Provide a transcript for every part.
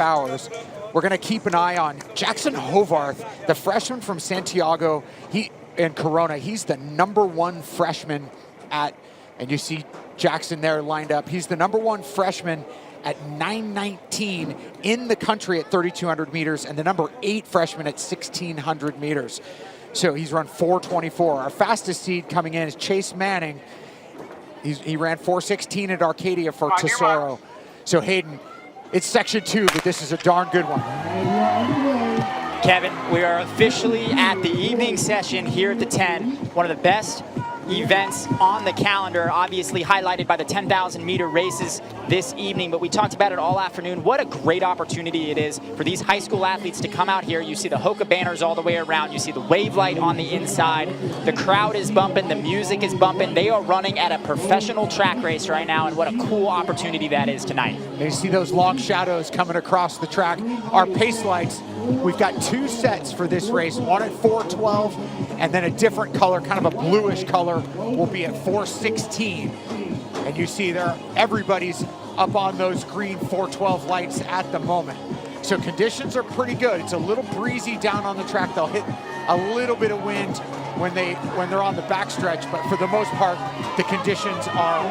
hours. We're going to keep an eye on Jackson Hovarth, the freshman from Santiago in Corona. He's the #1 freshman and you see Jackson there lined up. He's the #1 freshman at 9:19 in the country at 3,200 meters and the #8 freshman at 1,600 meters. So he's run 4:24. Our fastest seed coming in is Chase Manning. He ran 4:16 at Arcadia for Tesoro. So Hayden, it's section 2, but this is a darn good one. Kevin, we are officially at the evening session here at the 10, one of the best events on the calendar, obviously highlighted by the 10,000 meter races this evening, but we talked about it all afternoon. What a great opportunity it is for these high school athletes to come out here. You see the Hoka banners all the way around. You see the wave light on the inside. The crowd is bumping. The music is bumping. They are running at a professional track race right now, and what a cool opportunity that is tonight. And you see those long shadows coming across the track. Our pace lights, we've got 2 sets for this race, one at 4:12 and then a different color, kind of a bluish color, will be at 4:16. And you see there, everybody's up on those green 4:12 lights at the moment. So conditions are pretty good. It's a little breezy down on the track. They'll hit a little bit of wind when they're on the backstretch, but for the most part, the conditions are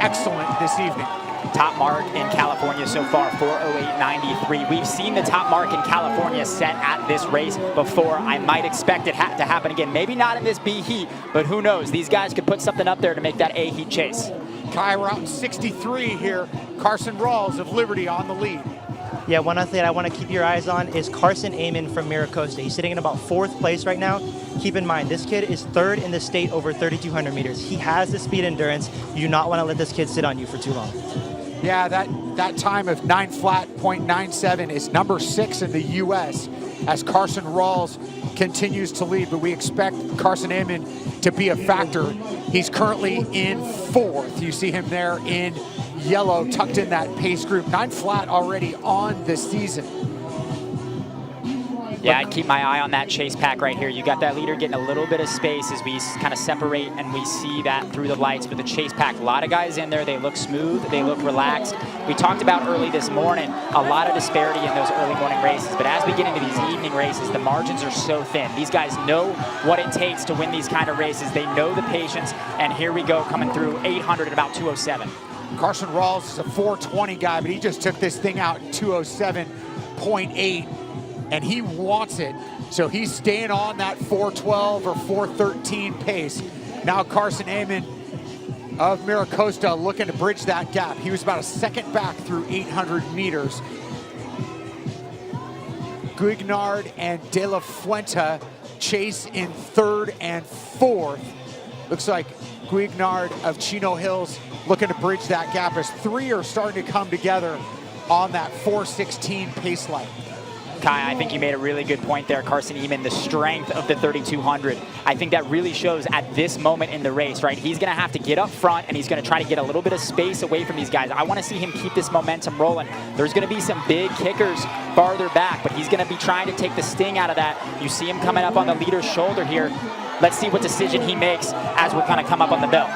excellent this evening. Top mark in California so far, 4:08.93. We've seen the top mark in California set at this race before. I might expect it to happen again. Maybe not in this B heat, but who knows? These guys could put something up there to make that A heat chase. Kai, we're out in 63 here. Carson Rawls of Liberty on the lead. Yeah, one athlete I want to keep your eyes on is Carson Amon from Miracosta. He's sitting in about 4th place right now. Keep in mind, this kid is 3rd in the state over 3,200 meters. He has the speed endurance. You do not want to let this kid sit on you for too long. Yeah, that time of 9 flat .97 is #6 in the U.S. as Carson Rawls continues to lead, but we expect Carson Amon to be a factor. He's currently in 4th. You see him there in yellow, tucked in that pace group. 9 flat already on the season. Yeah, I'd keep my eye on that chase pack right here. You got that leader getting a little bit of space as we kind of separate and we see that through the lights. But the chase pack, a lot of guys in there. They look smooth. They look relaxed. We talked about early this morning, a lot of disparity in those early morning races. But as we get into these evening races, the margins are so thin. These guys know what it takes to win these kind of races. They know the patience. And here we go, coming through 800 at about 2:07. Carson Rawls is a 4:20 guy, but he just took this thing out in 2:07.8. and he wants it. So he's staying on that 4:12 or 4:13 pace. Now Carson Amon of Miracosta looking to bridge that gap. He was about a second back through 800 meters. Guignard and De La Fuente chase in 3rd and 4th. Looks like Guignard of Chino Hills looking to bridge that gap as 3 are starting to come together on that 4:16 pace light. Kai, I think you made a really good point there. Carson Amon, the strength of the 3,200. I think that really shows at this moment in the race, right? He's going to have to get up front, and he's going to try to get a little bit of space away from these guys. I want to see him keep this momentum rolling. There's going to be some big kickers farther back, but he's going to be trying to take the sting out of that. You see him coming up on the leader's shoulder here. Let's see what decision he makes as we kind of come up on the bell.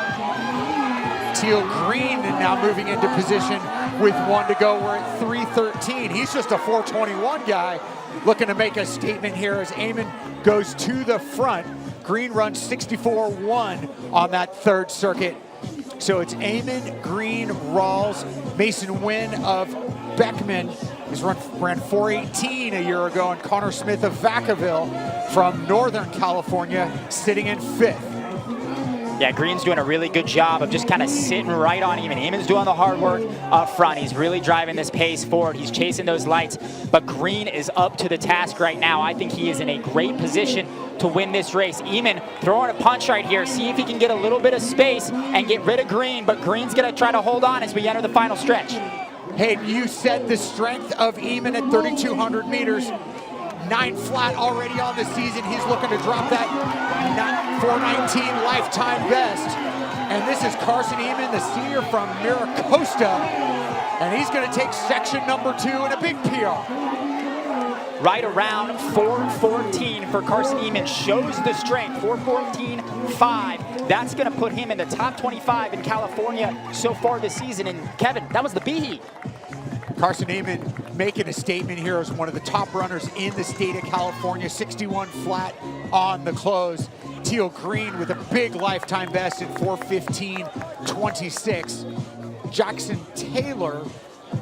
Teal Green now moving into position with 1 to go. We're at 3:13. He's just a 4:21 guy looking to make a statement here as Amon goes to the front. Green runs 64.1 on that 3rd circuit. So it's Amon, Green, Rawls, Mason Wynn of Beckman. He's ran 4:18 a year ago, and Connor Smith of Vacaville from Northern California sitting in 5th. Yeah, Green's doing a really good job of just kind of sitting right on Amon. Amon's doing the hard work up front. He's really driving this pace forward. He's chasing those lights, but Green is up to the task right now. I think he is in a great position to win this race. Amon throwing a punch right here. See if he can get a little bit of space and get rid of Green, but Green's going to try to hold on as we enter the final stretch. Hey, you said the strength of Amon at 3,200 meters. 9 flat already on the season. He's looking to drop that 4:19 lifetime best. And this is Carson Amon, the senior from Miracosta. And he's going to take section #2 in a big PR. Right around 4:14 for Carson Amon. Shows the strength, 4:14.5. That's going to put him in the top 25 in California so far this season. And Kevin, that was the B heat. Carson Amon making a statement here as one of the top runners in the state of California. 61 flat on the close. Teal Green with a big lifetime best in 4:15.26. Jackson Taylor,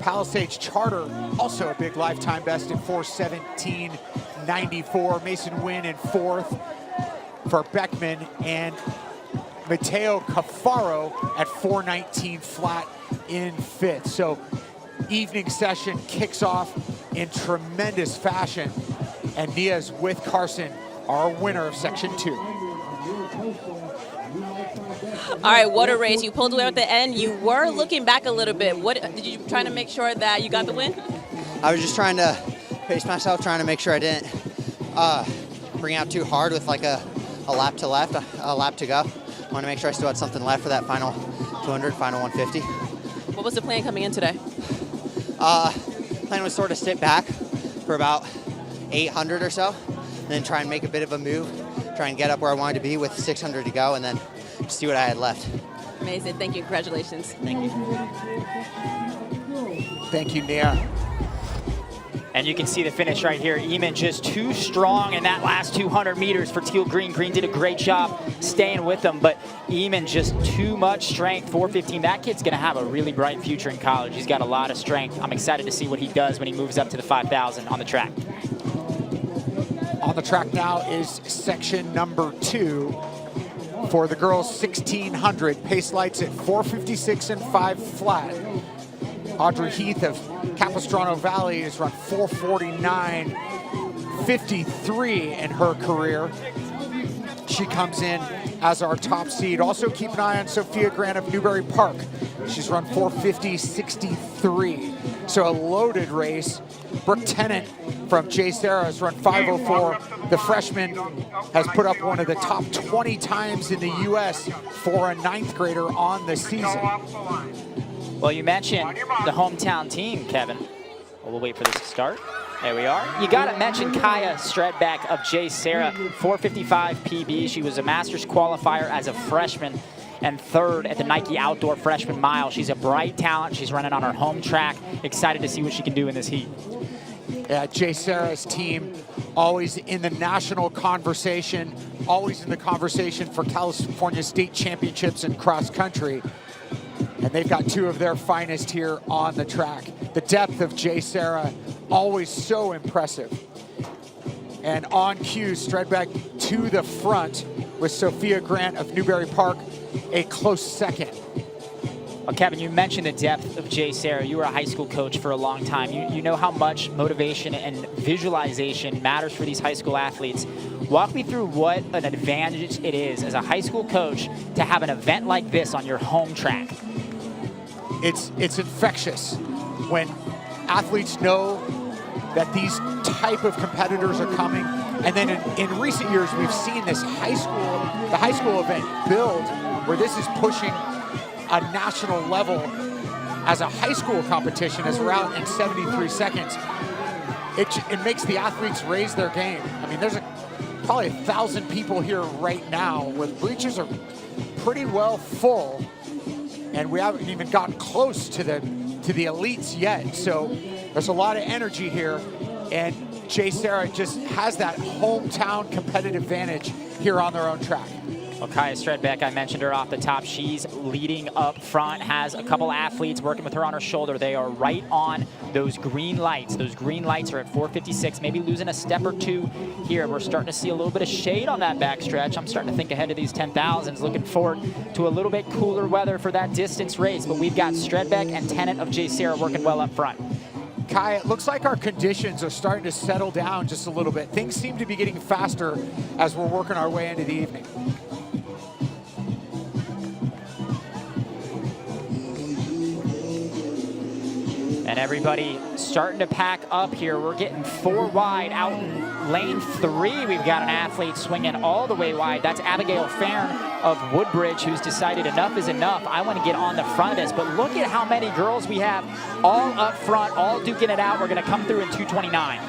Palisades Charter, also a big lifetime best in 4:17.94. Mason Wynn in fourth for Beckman, and Mateo Cafaro at 4:19 flat in fifth. So evening session kicks off in tremendous fashion, and Nia's with Carson, our winner of section 2. All right, what a race. You pulled away at the end. You were looking back a little bit. What did you trying to make sure that you got the win? I was just trying to pace myself, trying to make sure I didn't bring out too hard with like a lap to left, a lap to go. I want to make sure I still had something left for that final 200, final 150. What was the plan coming in today? Plan was sort of sit back for about 800 or so, and then try and make a bit of a move, try and get up where I wanted to be with 600 to go, and then see what I had left. Amazing. Thank you. Congratulations. Thank you. Thank you, Nia. And you can see the finish right here. Eamon just too strong in that last 200 meters for Teal Green. Green did a great job staying with them, but Eamon just too much strength. 4:15. That kid's going to have a really bright future in college. He's got a lot of strength. I'm excited to see what he does when he moves up to the 5,000 on the track. On the track now is section number 2 for the girls 1600. Pace lights at 4:56 and 5 flat. Audrey Heath of Capistrano Valley has run 4:49.53 in her career. She comes in as our top seed. Also keep an eye on Sophia Grant of Newbury Park. She's run 4:50.63. So a loaded race. Brooke Tennant from J. Sarah has run 5:04. The freshman has put up one of the top 20 times in the U.S. for a 9th grader on the season. Well, you mentioned the hometown team, Kevin. Well, we'll wait for this to start. There we are. You got to mention Kaya Stredback of J. Sarah, 4:55 PB. She was a Masters qualifier as a freshman and 3rd at the Nike Outdoor Freshman Mile. She's a bright talent. She's running on her home track. Excited to see what she can do in this heat. Yeah, J. Sarah's team always in the national conversation, always in the conversation for California State Championships in cross country. And they've got 2 of their finest here on the track. The depth of J. Sarah, always so impressive. And on cue, Stredback to the front with Sophia Grant of Newbury Park, a close second. Well, Kevin, you mentioned the depth of J. Sarah. You were a high school coach for a long time. You know how much motivation and visualization matters for these high school athletes. Walk me through what an advantage it is as a high school coach to have an event like this on your home track. It's infectious when athletes know that these type of competitors are coming. And then in recent years, we've seen this the high school event build where this is pushing a national level as a high school competition as we're out in 73 seconds. It makes the athletes raise their game. I mean, there's probably 1,000 people here right now where the bleachers are pretty well full, and we haven't even gotten close to the elites yet. So there's a lot of energy here, and J. Sarah just has that hometown competitive advantage here on their own track. Well, Kaya Stredback, I mentioned her off the top. She's leading up front, has a couple athletes working with her on her shoulder. They are right on those green lights. Those green lights are at 4:56, maybe losing a step or 2 here. We're starting to see a little bit of shade on that backstretch. I'm starting to think ahead of these 10,000s, looking forward to a little bit cooler weather for that distance race. But we've got Stredback and Tennant of J. Sarah working well up front. Kai, it looks like our conditions are starting to settle down just a little bit. Things seem to be getting faster as we're working our way into the evening. And everybody starting to pack up here. We're getting 4 wide out in lane 3. We've got an athlete swinging all the way wide. That's Abigail Farron of Woodbridge, who's decided enough is enough. I want to get on the front of this. But look at how many girls we have all up front, all duking it out. We're going to come through in 2:29.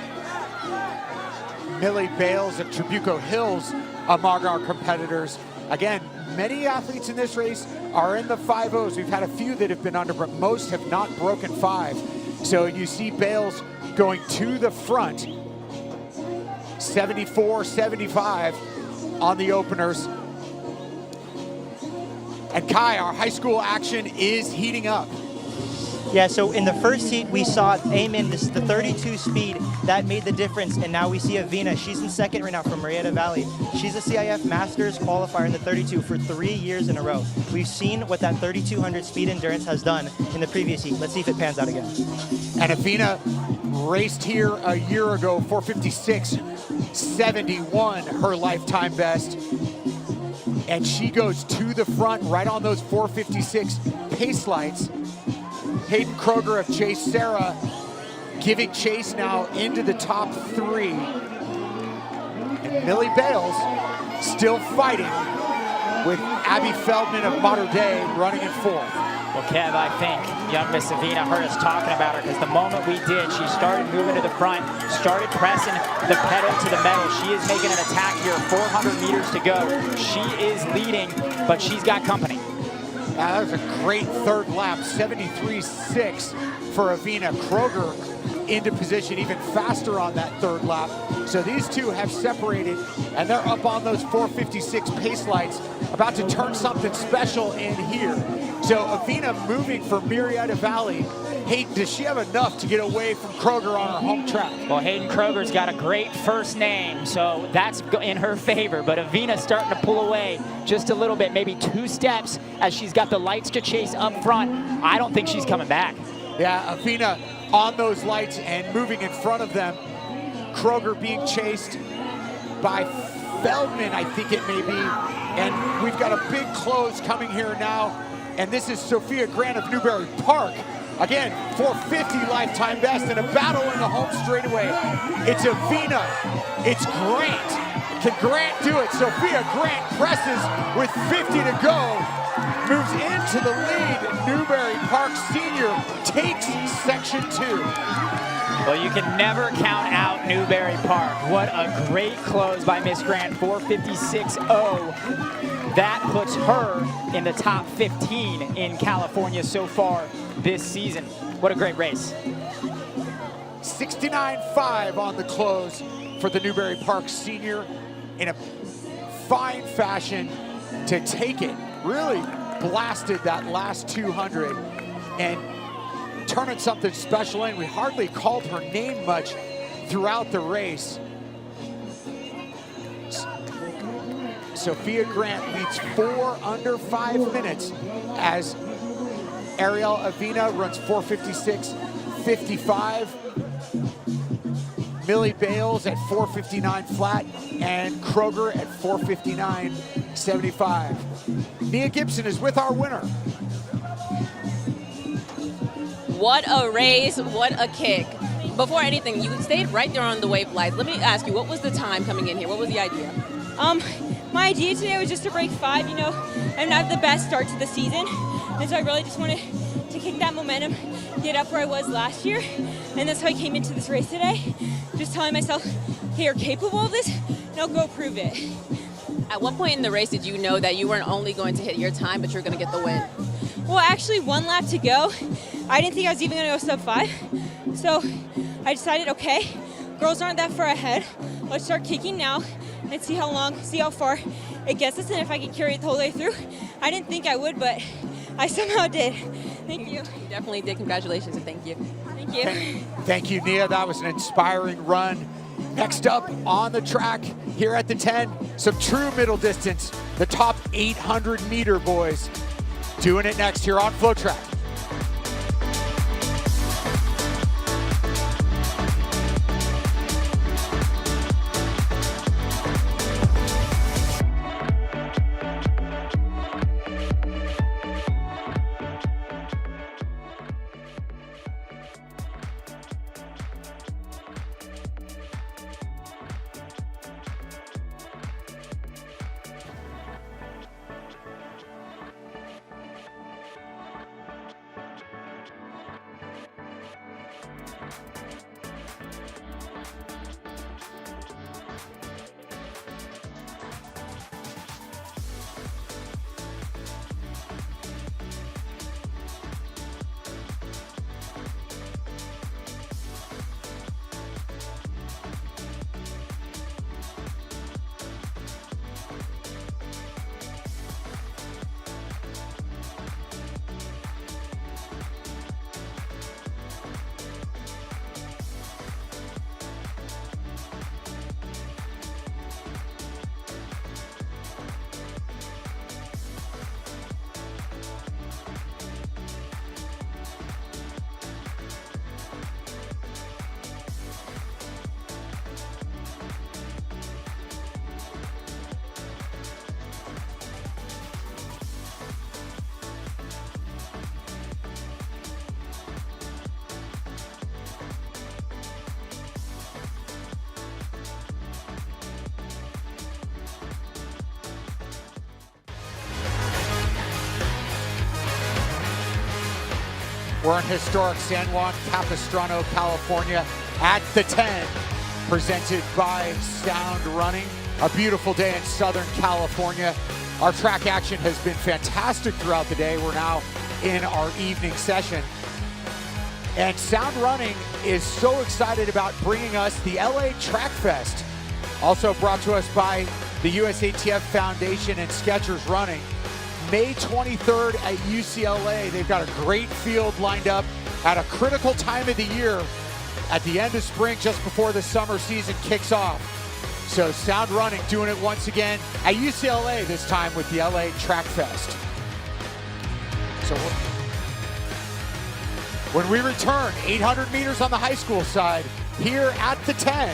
Millie Bales of Trabuco Hills among our competitors. Again, many athletes in this race are in the 5.0s. We've had a few that have been under, but most have not broken 5. So you see Bales going to the front. 74-75 on the openers. And Kai, our high school action is heating up. Yeah, so in the first heat, we saw Eamon, this is the 32 speed, that made the difference. And now we see Avina, she's in second right now from Marietta Valley. She's a CIF Masters qualifier in the 32 for 3 years in a row. We've seen what that 3200 speed endurance has done in the previous heat. Let's see if it pans out again. And Avina raced here a year ago, 4:56.71, her lifetime best. And she goes to the front right on those 4:56 pace lights. Hayden Kroger of Chase Sarah giving chase now into the top 3. And Millie Bales still fighting with Abby Feldman of Mater Dei running in 4th. Well, Kev, I think young Miss Avina heard us talking about her, because the moment we did, she started moving to the front, started pressing the pedal to the metal. She is making an attack here, 400 meters to go. She is leading, but she's got company. That was a great third lap, 73.6 for Avina. Kroger into position even faster on that third lap. So these two have separated, and they're up on those 4:56 pace lights, about to turn something special in here. So Avina moving for Marietta Valley. Hayden, does she have enough to get away from Kroger on her home track? Well, Hayden Kroger's got a great first name, so that's in her favor. But Avina's starting to pull away just a little bit, maybe 2 steps, as she's got the lights to chase up front. I don't think she's coming back. Yeah, Avina on those lights and moving in front of them. Kroger being chased by Feldman, I think it may be. And we've got a big close coming here now. And this is Sophia Grant of Newberry Park. Again, 450 lifetime best and a battle in the home straightaway. It's Avina, it's Grant. Can Grant do it? Sophia Grant presses with 50 to go. Moves into the lead. Newberry Park Senior takes section 2. Well, you can never count out Newberry Park. What a great close by Miss Grant, 4:56.0. That puts her in the top 15 in California so far this season. What a great race. 69.5 on the close for the Newberry Park Senior in a fine fashion to take it. Really blasted that last 200 and turning something special in. We hardly called her name much throughout the race. Sophia Grant leads 4 under 5 minutes as Ariel Avina runs 4:56.55. Millie Bales at 4:59 flat, and Kroger at 4:59.75. Nia Gibson is with our winner. What a race, what a kick. Before anything, you stayed right there on the wave lights. Let me ask you, what was the time coming in here? What was the idea? My idea today was just to break 5, and have the best start to the season. And so I really just wanted to kick that momentum, get up where I was last year. And that's how I came into this race today. Just telling myself, hey, you're capable of this, now go prove it. At what point in the race did you know that you weren't only going to hit your time, but you're going to get the win? Well, actually 1 lap to go. I didn't think I was even going to go sub 5. So I decided, okay, girls aren't that far ahead. Let's start kicking now and see how far it gets us, and if I can carry it the whole way through. I didn't think I would, but I somehow did. Thank you. You definitely did. Congratulations and thank you. Thank you. Thank you, Nia. That was an inspiring run. Next up on the track here at the 10, some true middle distance, the top 800 meter boys. Doing it next here on FloTrack. We're in historic San Juan Capistrano, California at the 10, presented by Sound Running. A beautiful day in Southern California. Our track action has been fantastic throughout the day. We're now in our evening session. And Sound Running is so excited about bringing us the LA Track Fest. Also brought to us by the USATF Foundation and Skechers Running. May 23rd at UCLA. They've got a great field lined up at a critical time of the year at the end of spring, just before the summer season kicks off. So Sound Running doing it once again at UCLA, this time with the LA Track Fest. So when we return, 800 meters on the high school side here at the 10.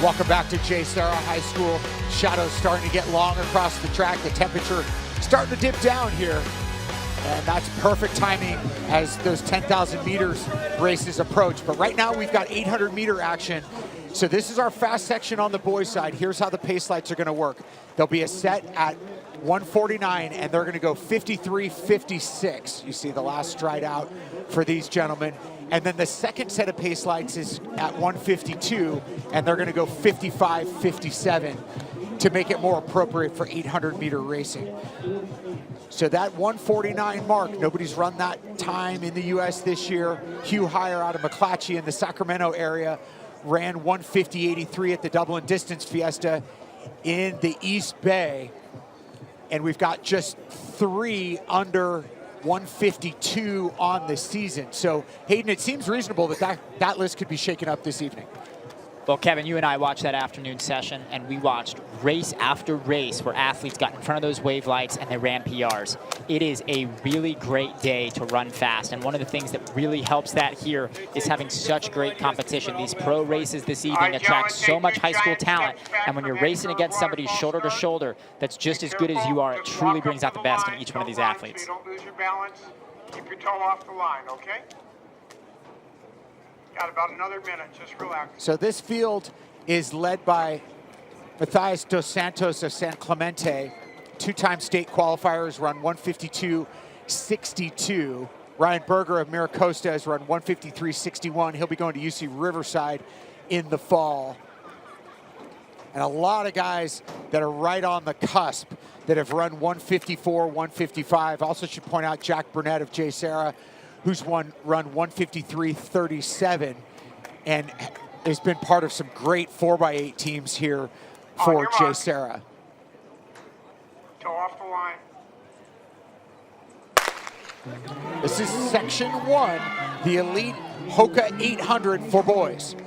Welcome back to JSerra High School. Shadows starting to get long across the track. The temperature starting to dip down here. And that's perfect timing as those 10,000 meters races approach. But right now we've got 800 meter action. So this is our fast section on the boys' side. Here's how the pace lights are gonna work. There'll be a set at 149 and they're gonna go 53.56. You see the last stride out for these gentlemen. And then the second set of pace lights is at 152 and they're gonna go 55.57 to make it more appropriate for 800 meter racing. So that 149 mark, nobody's run that time in the US this year. Hugh Heyer out of McClatchy in the Sacramento area ran 150.83 at the Dublin Distance Fiesta in the East Bay. And we've got just 3 under 152 on the season. So Hayden, it seems reasonable that list could be shaken up this evening. Well, Kevin, you and I watched that afternoon session, and we watched race after race where athletes got in front of those wave lights and they ran PRs. It is a really great day to run fast, and one of the things that really helps that here is having such great competition. These pro races this evening attract so much high school talent, and when you're racing against somebody shoulder to shoulder that's just as good as you are, it truly brings out the best in each one of these athletes. Don't lose your balance. Keep your toe off the line, okay? Got about another minute, just relax. So this field is led by Matthias Dos Santos of San Clemente. 2-time state qualifiers, run 152.62. Ryan Berger of Miracosta has run 153.61. He'll be going to UC Riverside in the fall. And a lot of guys that are right on the cusp that have run 154, 155. Also should point out Jack Burnett of JSerra, who's run 153.37 and has been part of some great 4x8 teams here for JSerra. Toe off the line. This is section 1, the Elite Hoka 800 for boys.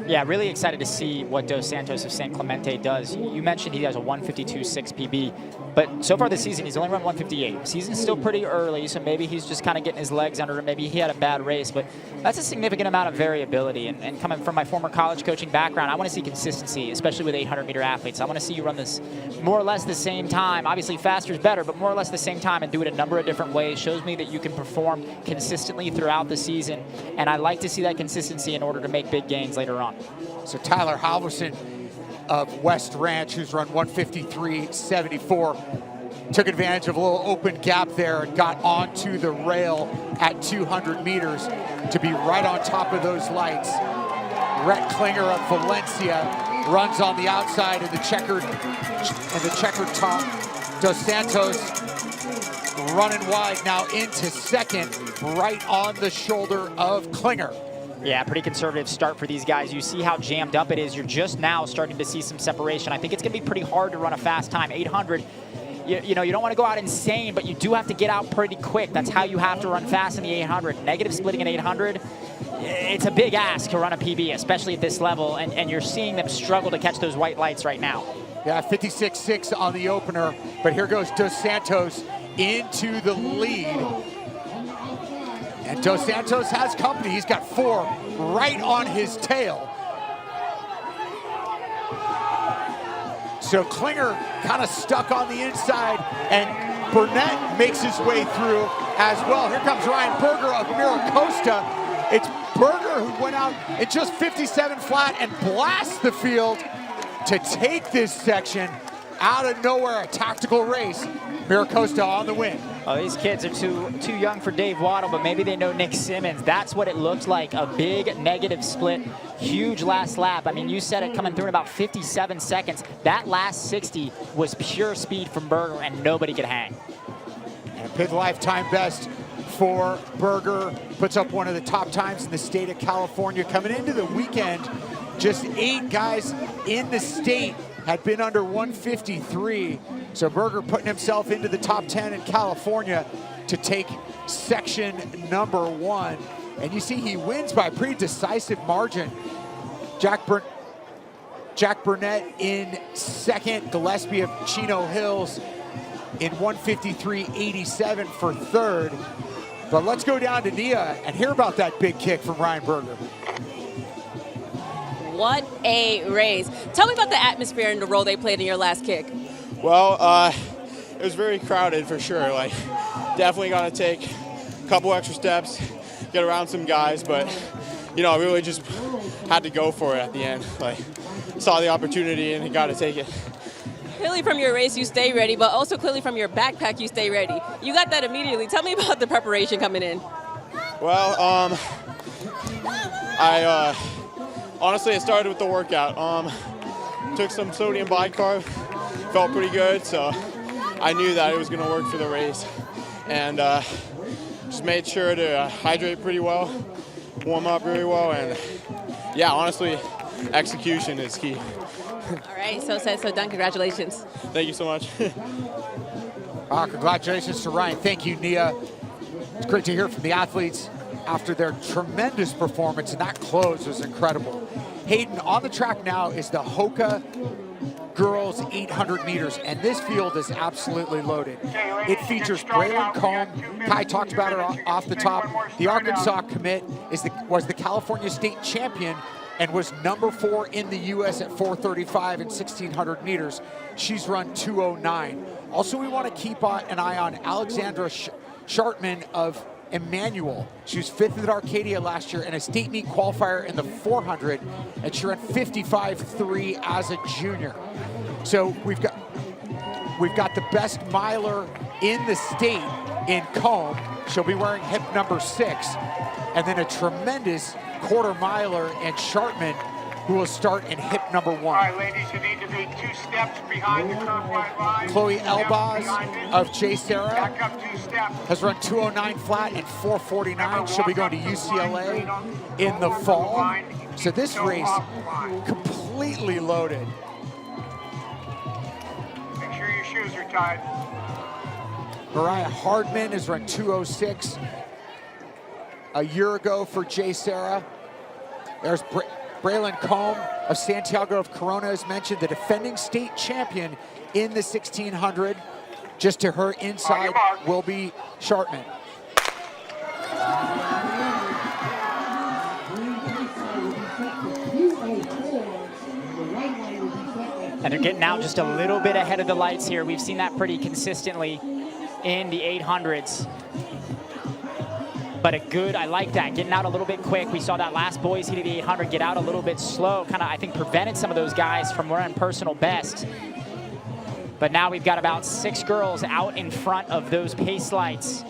Yeah, really excited to see what Dos Santos of San Clemente does. You mentioned he has a 152.6 PB, but so far this season he's only run 158. Season's still pretty early, so maybe he's just kind of getting his legs under him. Maybe he had a bad race, but that's a significant amount of variability. And coming from my former college coaching background, I want to see consistency, especially with 800-meter athletes. I want to see you run this more or less the same time. Obviously, faster is better, but more or less the same time and do it a number of different ways. Shows me that you can perform consistently throughout the season, and I like to see that consistency in order to make big gains later on. So Tyler Halverson of West Ranch, who's run 153.74, took advantage of a little open gap there and got onto the rail at 200 meters to be right on top of those lights. Rhett Klinger of Valencia runs on the outside in the checkered top. Dos Santos running wide now into second, right on the shoulder of Klinger. Yeah, pretty conservative start for these guys. You see how jammed up it is. You're just now starting to see some separation. I think it's going to be pretty hard to run a fast time. 800, you know, you don't want to go out insane, but you do have to get out pretty quick. That's how you have to run fast in the 800. Negative splitting in 800, it's a big ask to run a PB, especially at this level, and you're seeing them struggle to catch those white lights right now. Yeah, 56.6 on the opener, but here goes Dos Santos into the lead. And Dos Santos has company. He's got 4 right on his tail. So Klinger kind of stuck on the inside, and Burnett makes his way through as well. Here comes Ryan Berger of Miracosta. It's Berger who went out at just 57 flat and blasts the field to take this section out of nowhere, a tactical race. Miracosta on the win. Oh, these kids are too young for Dave Waddle, but maybe they know Nick Simmons. That's what it looked like, a big negative split, huge last lap. I mean, you said it coming through in about 57 seconds. That last 60 was pure speed from Berger, and nobody could hang. And a big lifetime best for Berger. Puts up one of the top times in the state of California. Coming into the weekend, just 8 guys in the state had been under 153. So Berger putting himself into the top 10 in California to take section number 1. And you see he wins by a pretty decisive margin. Jack Burnett in second, Gillespie of Chino Hills in 153.87 for third. But let's go down to Nia and hear about that big kick from Ryan Berger. What a race. Tell me about the atmosphere and the role they played in your last kick. Well, it was very crowded for sure. Like, definitely got to take a couple extra steps, get around some guys, but, you know, I really just had to go for it at the end. Like, saw the opportunity and got to take it. Clearly from your race, you stay ready, but also clearly from your backpack, you stay ready. You got that immediately. Tell me about the preparation coming in. Well, honestly, it started with the workout. Took some sodium bicarb, felt pretty good, so I knew that it was going to work for the race. And just made sure to hydrate pretty well, warm up very well, and yeah, honestly, execution is key. All right, so said, so done. Congratulations. Thank you so much. Congratulations to Ryan. Thank you, Nia. It's great to hear from the athletes after their tremendous performance, and that close was incredible. Hayden, on the track now is the Hoka girls 800 meters, and this field is absolutely loaded. It features Braylon Combe. Kai talked about her off the top. The Arkansas commit was the California state champion and was number 4 in the U.S. at 4:35 and 1600 meters. She's run 2:09. Also, we want to keep an eye on Alexandra Schartman of Emmanuel. She was 5th at Arcadia last year and a state meet qualifier in the 400, and she ran 55.3 as a junior. So we've got the best miler in the state in Combe. She'll be wearing hip number 6, and then a tremendous quarter miler in Schartman, who will start in hip number 1. All right, ladies, you need to be 2 steps behind the curve white line. Chloe Elbaz of JSerra Back up 2 steps. has run 2:09 flat and 4:49. She'll be going to UCLA in the fall. So this race completely loaded. Make sure your shoes are tied. Mariah Hardman has run 2:06 a year ago for JSerra. There's Braylon Combe of Santiago of Corona, as mentioned, the defending state champion in the 1600. Just to her inside will be Schartman. And they're getting out just a little bit ahead of the lights here. We've seen that pretty consistently in the 800s. But I like that, getting out a little bit quick. We saw that last boys heat of the 800 get out a little bit slow, kind of, I think, prevented some of those guys from running personal best. But now we've got about 6 girls out in front of those pace lights.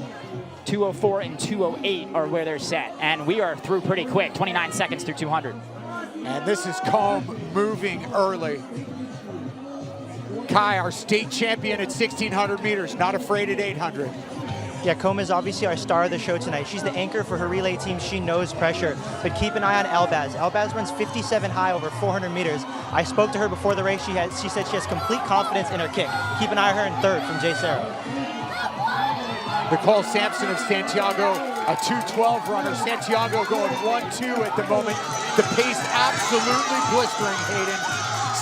2:04 and 2:08 are where they're set. And we are through pretty quick, 29 seconds through 200. And this is Combe moving early. Kai, our state champion at 1,600 meters, not afraid at 800. Yeah, Combe is obviously our star of the show tonight. She's the anchor for her relay team. She knows pressure, but keep an eye on Elbaz. Elbaz runs 57 high over 400 meters. I spoke to her before the race. She said she has complete confidence in her kick. Keep an eye on her in third from Jay Sarah. Nicole Sampson of Santiago, a 2:12 runner. Santiago going 1-2 at the moment. The pace absolutely blistering, Hayden.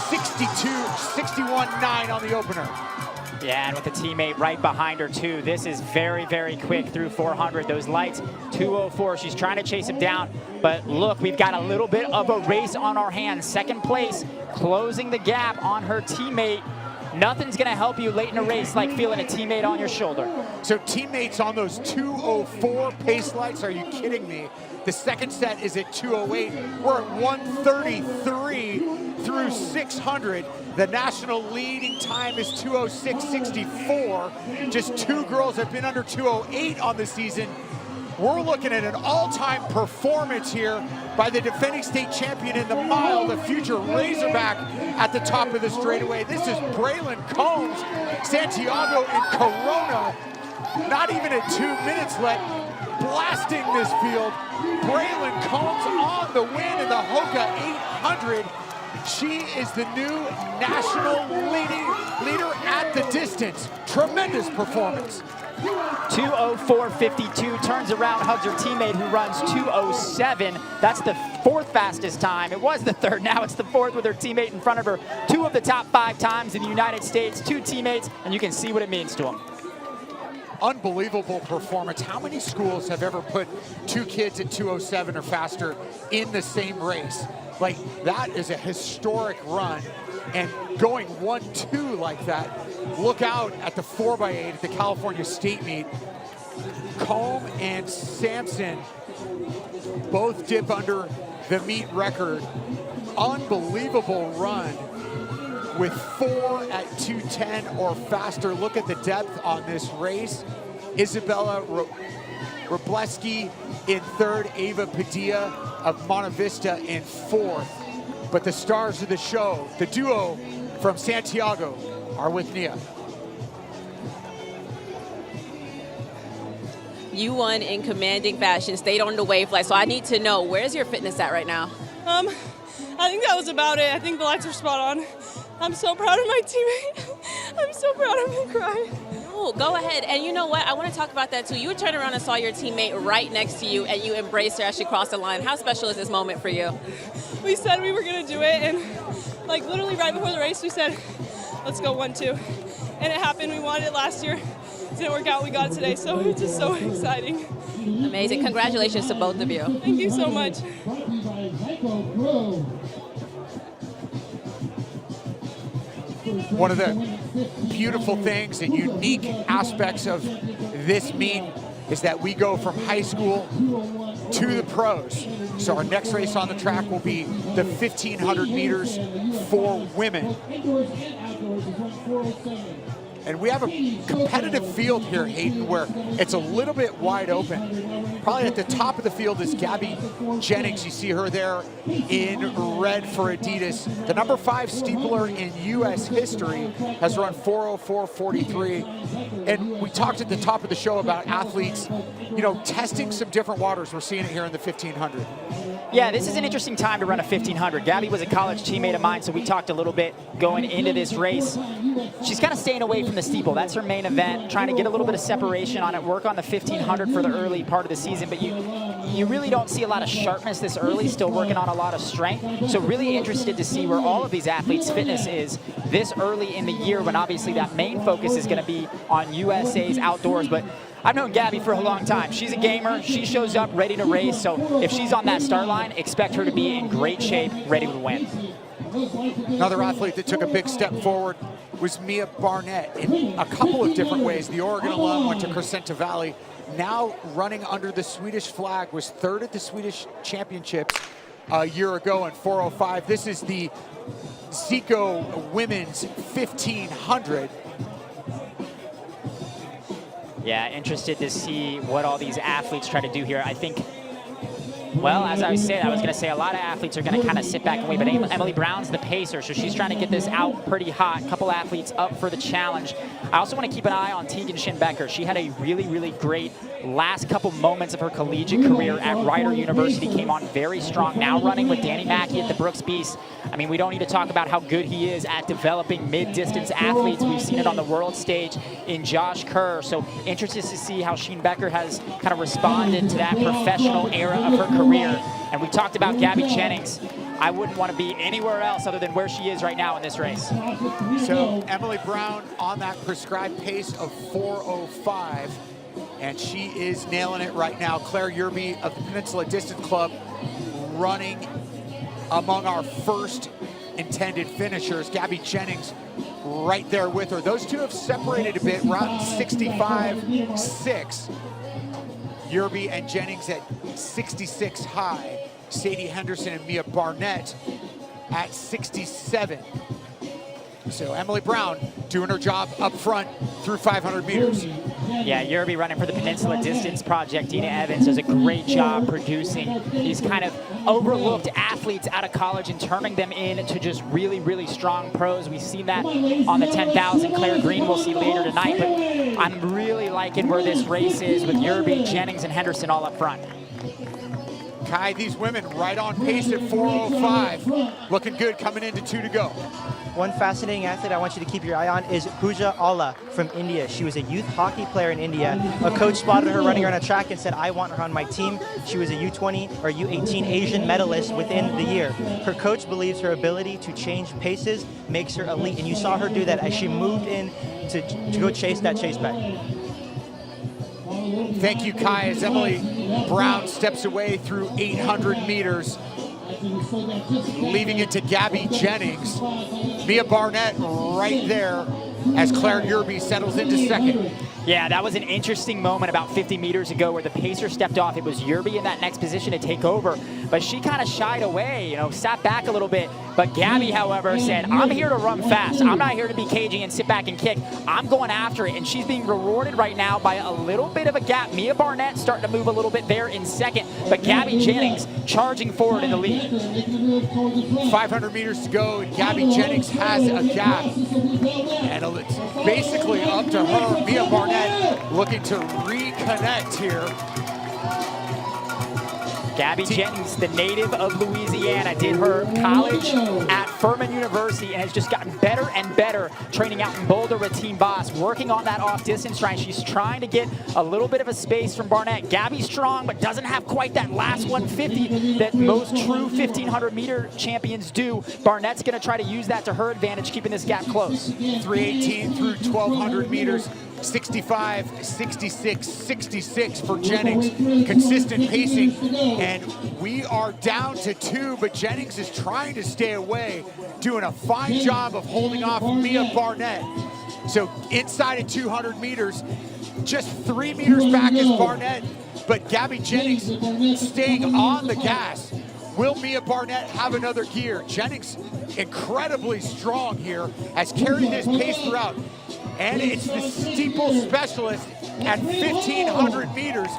61.9 on the opener. Yeah, and with a teammate right behind her too. This is very, very quick through 400. Those lights, 2:04. She's trying to chase him down, but look, we've got a little bit of a race on our hands. Second place, closing the gap on her teammate. Nothing's gonna help you late in a race like feeling a teammate on your shoulder. So teammates on those 2:04 pace lights, are you kidding me? The second set is at 2:08. We're at 1:33 through 600. The national leading time is 2:06.64. Just two girls have been under 2:08 on the season. We're looking at an all-time performance here by the defending state champion in the mile, the future Razorback at the top of the straightaway. This is Braylon Combs, Santiago and Corona. Not even at 2 minutes left, blasting this field. Braylon Combs on the win in the Hoka 800. She is the new national leader at the distance. Tremendous performance. 2:04.52, turns around, hugs her teammate who runs 2:07. That's the fourth fastest time. It was the third, now it's the fourth with her teammate in front of her. Two of the top 5 times in the United States, two teammates, and you can see what it means to them. Unbelievable performance. How many schools have ever put two kids at 2:07 or faster in the same race? Like, that is a historic run. And going 1-2 like that, look out at the 4x8 at the California State Meet. Combe and Sampson both dip under the meet record. Unbelievable run with 4 at 2:10 or faster. Look at the depth on this race. Isabella Robleski in third, Ava Padilla of Monte Vista in fourth. But the stars of the show, the duo from Santiago, are with Nia. You won in commanding fashion, stayed on the wave light. So I need to know, where's your fitness at right now? I think that was about it. I think the lights were spot on. I'm so proud of my teammate. I'm so proud of him crying. Oh, go ahead. And you know what? I want to talk about that too. You turned around and saw your teammate right next to you and you embraced her as she crossed the line. How special is this moment for you? We said we were going to do it, and like literally right before the race we said, let's go 1-2. And it happened. We wanted it last year. It didn't work out. We got it today, so it's just so exciting. Amazing. Congratulations to both of you. Thank you so much. One of the beautiful things and unique aspects of this meet is that we go from high school to the pros. So our next race on the track will be the 1,500 meters for women. And we have a competitive field here, Hayden, where it's a little bit wide open. Probably at the top of the field is Gabby Jennings. You see her there in red for Adidas. The number 5 steepler in U.S. history has run 4:04.43. And we talked at the top of the show about athletes, you know, testing some different waters. We're seeing it here in the 1,500. Yeah, this is an interesting time to run a 1,500. Gabby was a college teammate of mine, so we talked a little bit going into this race. She's kind of staying away from the steeple. That's her main event, trying to get a little bit of separation on it, work on the 1,500 for the early part of the season, but you really don't see a lot of sharpness this early, still working on a lot of strength. So really interested to see where all of these athletes' fitness is this early in the year, when obviously that main focus is going to be on USA's outdoors. But I've known Gabby for a long time. She's a gamer. She shows up ready to race. So if she's on that start line, expect her to be in great shape, ready to win. Another athlete that took a big step forward was Mia Barnett in a couple of different ways. The Oregon alum went to Crescenta Valley, now running under the Swedish flag, was third at the Swedish Championships a year ago in 4:05. This is the Zico Women's 1,500. Yeah, interested to see what all these athletes try to do here. I think Well, as I was saying, I was going to say a lot of athletes are going to kind of sit back and wait, but Emily Brown's the pacer, so she's trying to get this out pretty hot. A couple athletes up for the challenge. I also want to keep an eye on Tegan Schinbecker. She had a really, really great last couple moments of her collegiate career at Rider University. Came on very strong, now running with Danny Mackey at the Brooks Beast. I mean, we don't need to talk about how good he is at developing mid-distance athletes. We've seen it on the world stage in Josh Kerr. So interested to see how Schinbecker has kind of responded to that professional era of her career. And we talked about Gabby Jennings. I wouldn't want to be anywhere else other than where she is right now in this race. So Emily Brown on that prescribed pace of 4:05, and she is nailing it right now. Claire Yerby of the Peninsula Distance Club running among our first intended finishers. Gabby Jennings right there with her. Those two have separated a bit, around 65.6. Yerby and Jennings at 66 high. Sadie Henderson and Mia Barnett at 67. So Emily Brown doing her job up front through 500 meters. Yeah, Yerby running for the Peninsula Distance Project. Dina Evans does a great job producing these kind of overlooked athletes out of college and turning them into just really, really strong pros. We've seen that on the 10,000. Claire Green we'll see later tonight, but I'm really liking where this race is with Yerby, Jennings, and Henderson all up front. Kai, these women right on pace at 4:05. Looking good coming into 2 to go. One fascinating athlete I want you to keep your eye on is Pooja Alla from India. She was a youth hockey player in India. A coach spotted her running on a track and said, I want her on my team. She was a U20 or U18 Asian medalist within the year. Her coach believes her ability to change paces makes her elite, and you saw her do that as she moved in to go chase that chase back. Thank you, Kai, as Emily Brown steps away through 800 meters, leaving it to Gabby Jennings. Mia Barnett right there as Claire Yerby settles into second. Yeah, that was an interesting moment about 50 meters ago where the pacer stepped off. It was Yerby in that next position to take over, but she kind of shied away, you know, sat back a little bit. But Gabby, however, said, I'm here to run fast. I'm not here to be cagey and sit back and kick. I'm going after it, and she's being rewarded right now by a little bit of a gap. Mia Barnett starting to move a little bit there in second, but Gabby Jennings charging forward in the lead. 500 meters to go, and Gabby Jennings has a gap. And it's basically up to her. Mia Barnett looking to reconnect here. Gabby Jennings, the native of Louisiana, did her college at Furman University and has just gotten better and better training out in Boulder with Team Boss, working on that off-distance run. She's trying to get a little bit of a space from Barnett. Gabby's strong, but doesn't have quite that last 150 that most true 1,500-meter champions do. Barnett's going to try to use that to her advantage, keeping this gap close. 3:18 through 1,200 meters. 65, 66, 66 for Jennings. Consistent pacing, and we are down to 2, but Jennings is trying to stay away, doing a fine job of holding off Mia Barnett. So inside of 200 meters, just 3 meters back is Barnett, but Gabby Jennings staying on the gas. Will Mia Barnett have another gear? Jennings incredibly strong here, has carried this pace throughout. And it's the steeple specialist at 1,500 meters.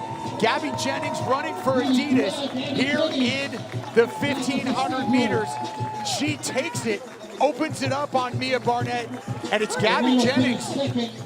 Gabby Jennings running for Adidas here in the 1,500 meters. She takes it, opens it up on Mia Barnett, and it's Gabby Jennings,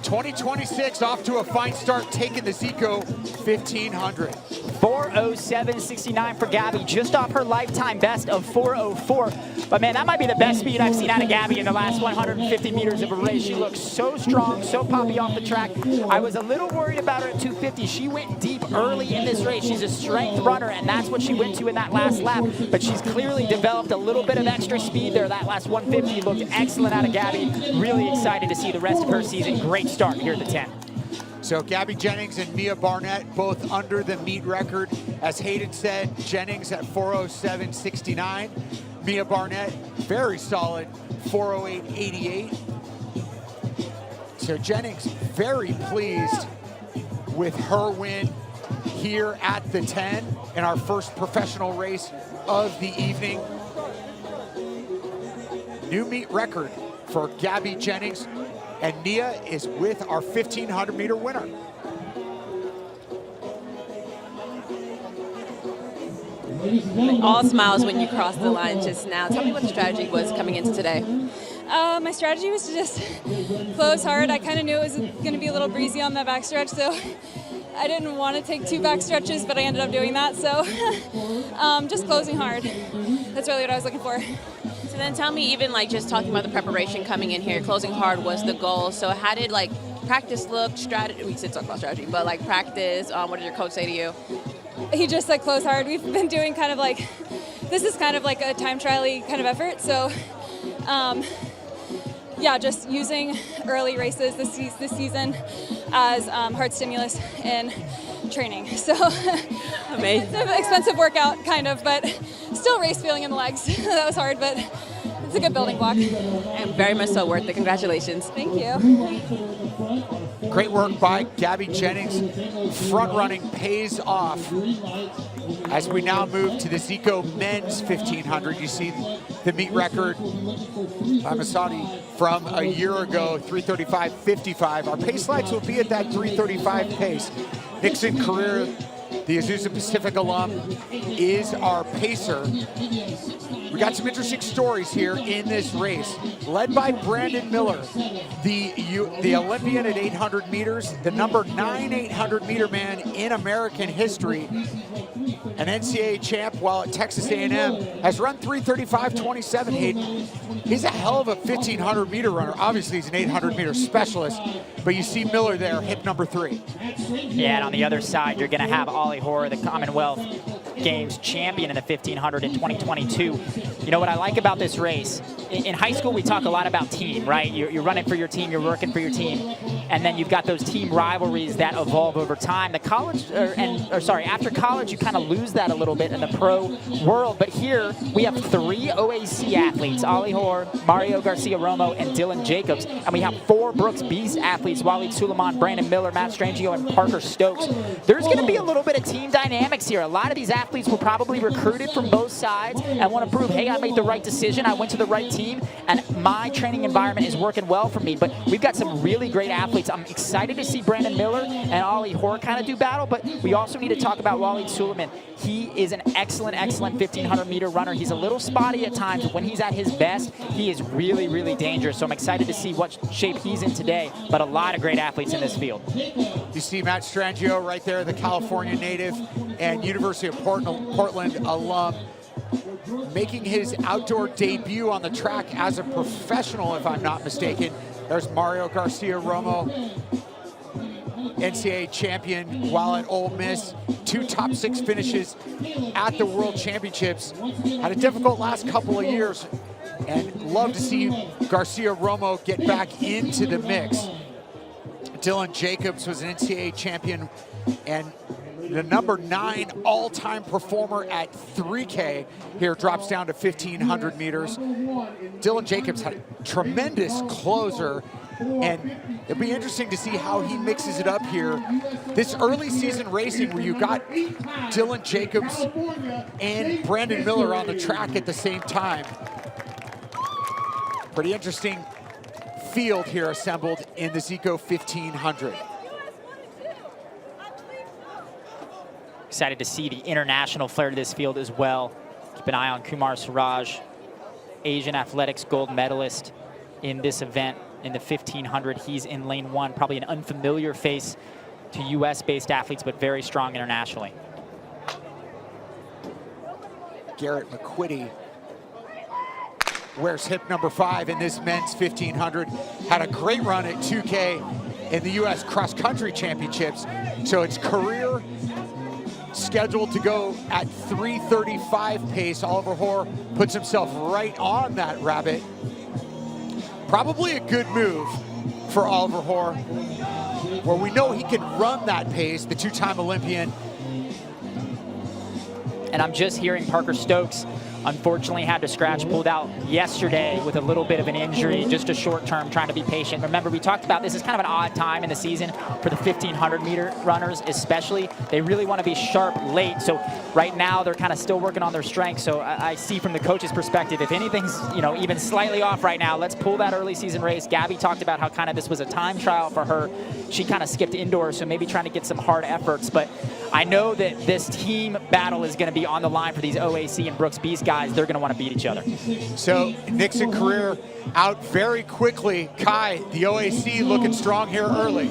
2026, off to a fine start, taking the Zico 1,500. 4:07.69 for Gabby, just off her lifetime best of 4:04. But man, that might be the best speed I've seen out of Gabby in the last 150 meters of a race. She looks so strong, so poppy off the track. I was a little worried about her at 250. She went deep early in this race. She's a strength runner, and that's what she went to in that last lap. But she's clearly developed a little bit of extra speed there. That last 150 looked excellent out of Gabby. Really excited to see the rest of her season. Great start here at the 10. So Gabby Jennings and Mia Barnett both under the meet record. As Hayden said, Jennings at 4:07.69. Mia Barnett, very solid, 4:08.88. So Jennings very pleased with her win here at the 10 in our first professional race of the evening. New meet record for Gabby Jennings, and Nia is with our 1,500-meter winner. All smiles when you crossed the line just now. Tell me what the strategy was coming into today. My strategy was to just close hard. I kind of knew it was going to be a little breezy on that backstretch, so I didn't want to take 2 back stretches, but I ended up doing that. So just closing hard. That's really what I was looking for. So then tell me, even like just talking about the preparation coming in here, closing hard was the goal. So how did like practice look, strategy? We did talk about strategy, but like practice, what did your coach say to you? He just said close hard. We've been doing kind of like, this is kind of like a time trial-y kind of effort. So yeah, just using early races this season as hard stimulus in training. So amazing. It's an expensive workout, kind of, but still race feeling in the legs. That was hard, but it's a good building block. And very much so worth it. Congratulations. Thank you. Great work by Gabby Jennings. Front running pays off. As we now move to the Zico men's 1500, you see the meet record by Masadi from a year ago, 3:35.55. Our pace slides will be at that 3:35 pace. Nixon Career, the Azusa Pacific alum, is our pacer. We got some interesting stories here in this race. Led by Brandon Miller, the Olympian at 800 meters, the number 9 800 meter man in American history, an NCAA champ while at Texas A&M, has run 3:35.27, Hayden. He's a hell of a 1500 meter runner. Obviously, he's an 800 meter specialist, but you see Miller there, hip number 3. Yeah, and on the other side, you're going to have Ollie Hoare, the Commonwealth Games champion in the 1500 in 2022. You know what I like about this race? In high school, we talk a lot about team, right? You're running for your team, you're working for your team, and then you've got those team rivalries that evolve over time. The college, after college, you kind of lose that a little bit in the pro world. But here we have 3 OAC athletes: Ollie Hoare, Mario Garcia-Romo, and Dylan Jacobs, and we have 4 Brooks Beast athletes: Walid Suleiman, Brandon Miller, Matt Strangio, and Parker Stokes. There's going to be a little bit of team dynamics here. A lot of these athletes were probably recruited from both sides and want to prove, hey, I made the right decision, I went to the right team, and my training environment is working well for me. But we've got some really great athletes. I'm excited to see Brandon Miller and Ollie Hoare kind of do battle, but we also need to talk about Walid Suleiman. He is an excellent 1500 meter runner. He's a little spotty at times, but when he's at his best, he is really, really dangerous. So I'm excited to see what shape he's in today, but a lot of great athletes in this field. You see Matt Strangio right there, the California native and University of Portland alum, making his outdoor debut on the track as a professional, if I'm not mistaken. There's Mario Garcia-Romo, NCAA champion while at Ole Miss. 2 top 6 finishes at the World Championships. Had a difficult last couple of years, and love to see Garcia-Romo get back into the mix. Dylan Jacobs was an NCAA champion and the number 9 all-time performer at 3K here, drops down to 1500 meters. Dylan Jacobs had a tremendous closer, and it'll be interesting to see how he mixes it up here. This early season racing where you got Dylan Jacobs and Brandon Miller on the track at the same time. Pretty interesting field here assembled in the Zico 1500. Excited to see the international flair to this field as well. Keep an eye on Kumar Siraj, Asian athletics gold medalist in this event in the 1500. He's in lane 1, probably an unfamiliar face to US-based athletes, but very strong internationally. Garrett McQuitty wears hip number 5 in this men's 1500. Had a great run at 2K in the US Cross Country Championships. So it's career scheduled to go at 3:35 pace. Oliver Hoare puts himself right on that rabbit. Probably a good move for Oliver Hoare, where we know he can run that pace, the 2-time Olympian. And I'm just hearing Parker Stokes unfortunately had to scratch, pulled out yesterday with a little bit of an injury, just a short term, trying to be patient. Remember, we talked about this is kind of an odd time in the season for the 1500 meter runners especially. They really want to be sharp late. So right now they're kind of still working on their strength. So I see from the coach's perspective, if anything's, you know, even slightly off right now, let's pull that early season race. Gabby talked about how kind of this was a time trial for her. She kind of skipped indoors, so maybe trying to get some hard efforts. But I know that this team battle is going to be on the line for these OAC and Brooks Beast guys. They're going to want to beat each other. So Nixon Career out very quickly. Kai, the OAC looking strong here early.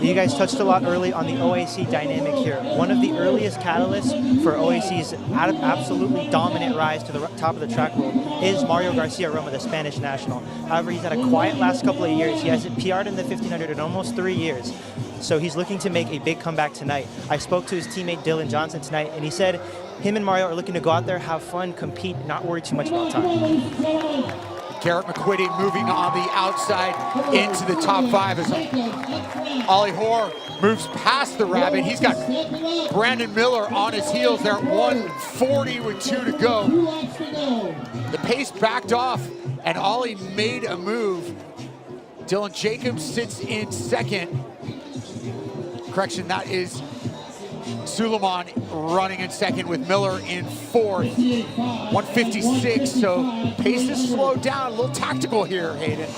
You guys touched a lot early on the OAC dynamic here. One of the earliest catalysts for OAC's absolutely dominant rise to the top of the track world is Mario Garcia Roma, the Spanish national. However, he's had a quiet last couple of years. He hasn't PR'd in the 1500 in almost 3 years. So he's looking to make a big comeback tonight. I spoke to his teammate Dylan Johnson tonight, and he said him and Mario are looking to go out there, have fun, compete, not worry too much about time. Garrett McQuitty moving on the outside into the top 5 as Ollie Hoare moves past the rabbit. He's got Brandon Miller on his heels there at 140 with 2 to go. The pace backed off and Ollie made a move. Dylan Jacobs sits in second. Correction, that is Suleiman running in second with Miller in fourth. 156, so pace has slowed down. A little tactical here, Hayden.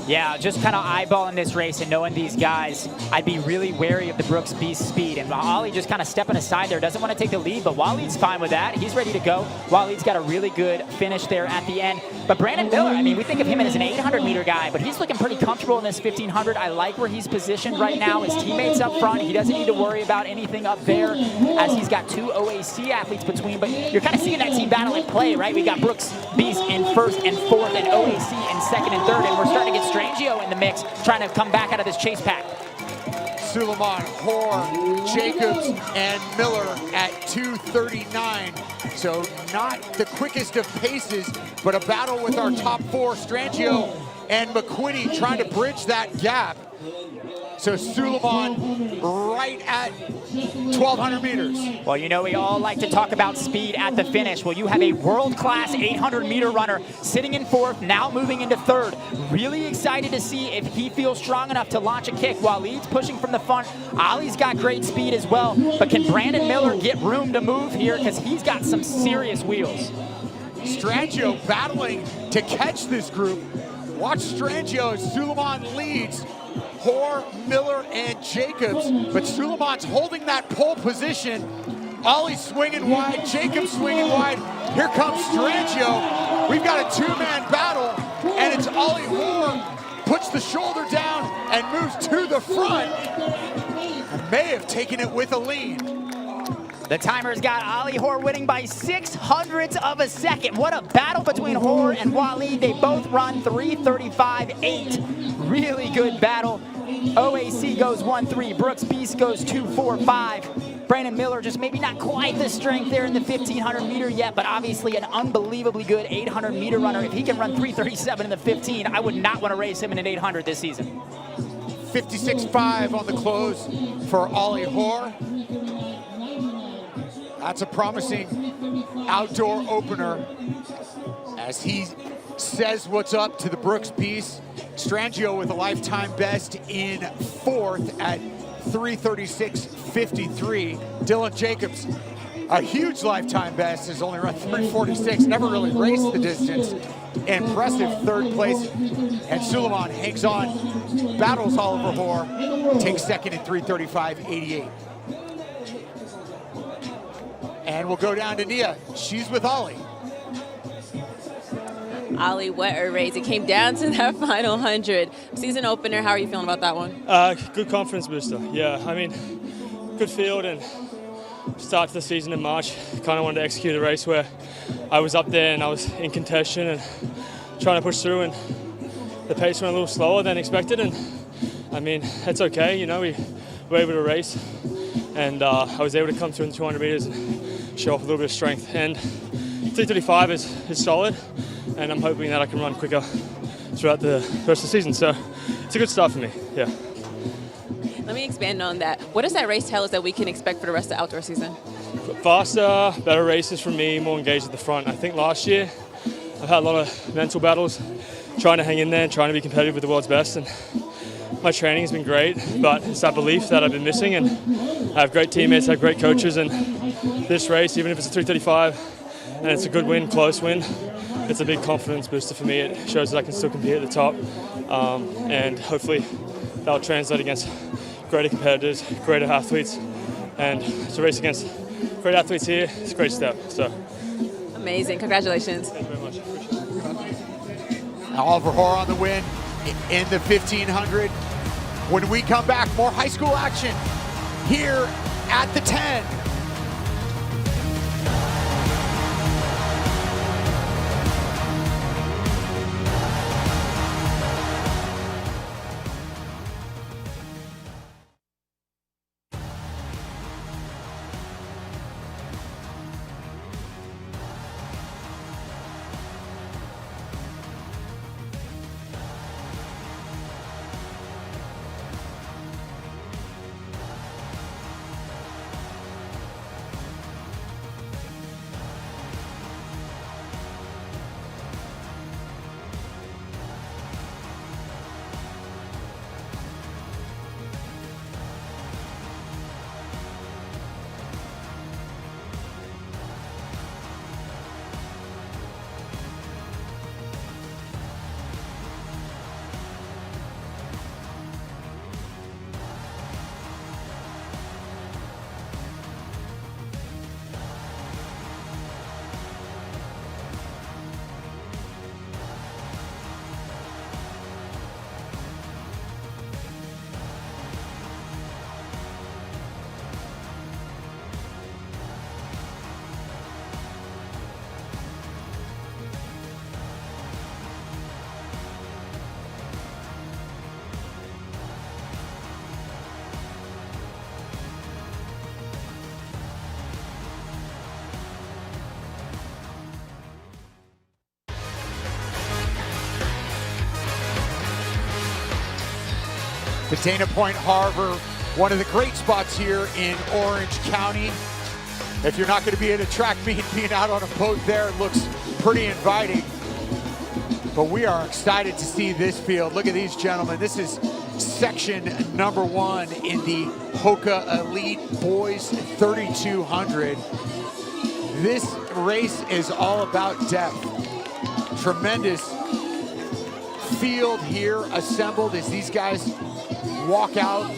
Yeah, just kind of eyeballing this race and knowing these guys, I'd be really wary of the Brooks Beast speed. And Ollie just kind of stepping aside there, doesn't want to take the lead, but Waleed's fine with that. He's ready to go. Waleed's got a really good finish there at the end. But Brandon Miller, I mean, we think of him as an 800-meter guy, but he's looking pretty comfortable in this 1500. I like where he's positioned right now. His teammates up front. He doesn't need to worry about anything up there as he's got 2 OAC athletes between. But you're kind of seeing that team battle at play, right? We got Brooks Beast in first and fourth and OAC in second and third, and we're starting to get Strangio in the mix, trying to come back out of this chase pack. Suleiman, Hoare, Jacobs, and Miller at 2:39. So not the quickest of paces, but a battle with our top 4, Strangio and McQuitty, trying to bridge that gap. So Suleiman right at 1,200 meters. Well, you know, we all like to talk about speed at the finish. Well, you have a world-class 800-meter runner sitting in fourth, now moving into third. Really excited to see if he feels strong enough to launch a kick. Waleed's pushing from the front. Ollie's got great speed as well. But can Brandon Miller get room to move here? Because he's got some serious wheels. Strangio battling to catch this group. Watch Strangio as Suleiman leads. Hoare, Miller, and Jacobs, but Suleiman's holding that pole position. Ollie swinging wide, Jacobs swinging wide. Here comes Strangio. We've got a 2-man battle, and it's Ollie Hoare puts the shoulder down and moves to the front. And may have taken it with a lead. The timer's got Ollie Hoare winning by 0.06 of a second. What a battle between Hoare and Waleed. They both run 3:35.8. Really good battle. OAC goes 1-3. Brooks Beast goes 2-4-5. Brandon Miller just maybe not quite the strength there in the 1,500 meter yet, but obviously an unbelievably good 800 meter runner. If he can run 3:37 in the 15, I would not want to race him in an 800 this season. 56.5 on the close for Ollie Hoare. That's a promising outdoor opener as he says what's up to the Brooks Beast. Strangio with a lifetime best in fourth at 3:36.53. Dylan Jacobs, a huge lifetime best, has only run 3:46, never really raced the distance. Impressive third place. And Suleiman hangs on, battles Oliver Hoare, takes second at 3:35.88. And we'll go down to Nia. She's with Ollie. Ollie, what a race. It came down to that final 100. Season opener, how are you feeling about that one? Good confidence booster. Yeah, I mean, good field and start to the season in March. Kind of wanted to execute a race where I was up there and I was in contention and trying to push through, and the pace went a little slower than expected, and I mean, it's okay, you know, we were able to race, and I was able to come through in the 200 meters and show off a little bit of strength, and 3:35 is solid, and I'm hoping that I can run quicker throughout the rest of the season, so it's a good start for me, yeah. Let me expand on that. What does that race tell us that we can expect for the rest of the outdoor season? Faster, better races from me, more engaged at the front. I think last year I've had a lot of mental battles, trying to hang in there, trying to be competitive with the world's best, and my training has been great, but it's that belief that I've been missing, and I have great teammates, I have great coaches, and this race, even if it's a 3:35 and it's a good win, close win, it's a big confidence booster for me. It shows that I can still compete at the top, and hopefully that'll translate against greater competitors, greater athletes, And to race against great athletes here, it's a great step. So Amazing. Congratulations. thank you very much. Oliver Hoare on the win in the 1500. When we come back, more high school action here at the 10. The Dana Point Harbor, one of the great spots here in Orange County. If you're not going to be at a track meet, being out on a boat there looks pretty inviting. But we are excited to see this field. Look at these gentlemen. This is section number 1 in the Hoka Elite Boys 3200. This race is all about depth. Tremendous field here assembled as these guys walk out.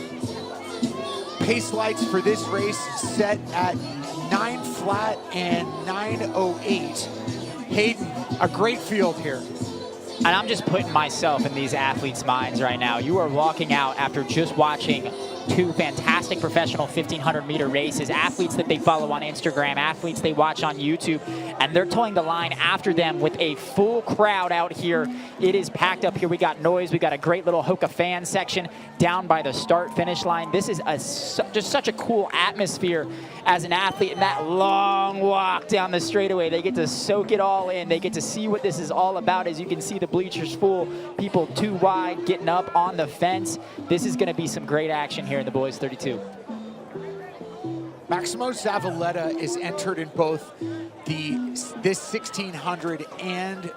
Pace lights for this race set at 9 flat and 9:08. Hayden, a great field here. And I'm just putting myself in these athletes' minds right now. You are walking out after just watching 2 fantastic professional 1500-meter races, athletes that they follow on Instagram, athletes they watch on YouTube, and they're towing the line after them with a full crowd out here. It is packed up here. We got noise. We got a great little Hoka fan section down by the start-finish line. This is just such a cool atmosphere as an athlete, and that long walk down the straightaway. They get to soak it all in. They get to see what this is all about. As you can see, the bleachers full, people too wide, getting up on the fence. This is going to be some great action here in the boys 32. Maximo Zavaleta is entered in both this 1600 and,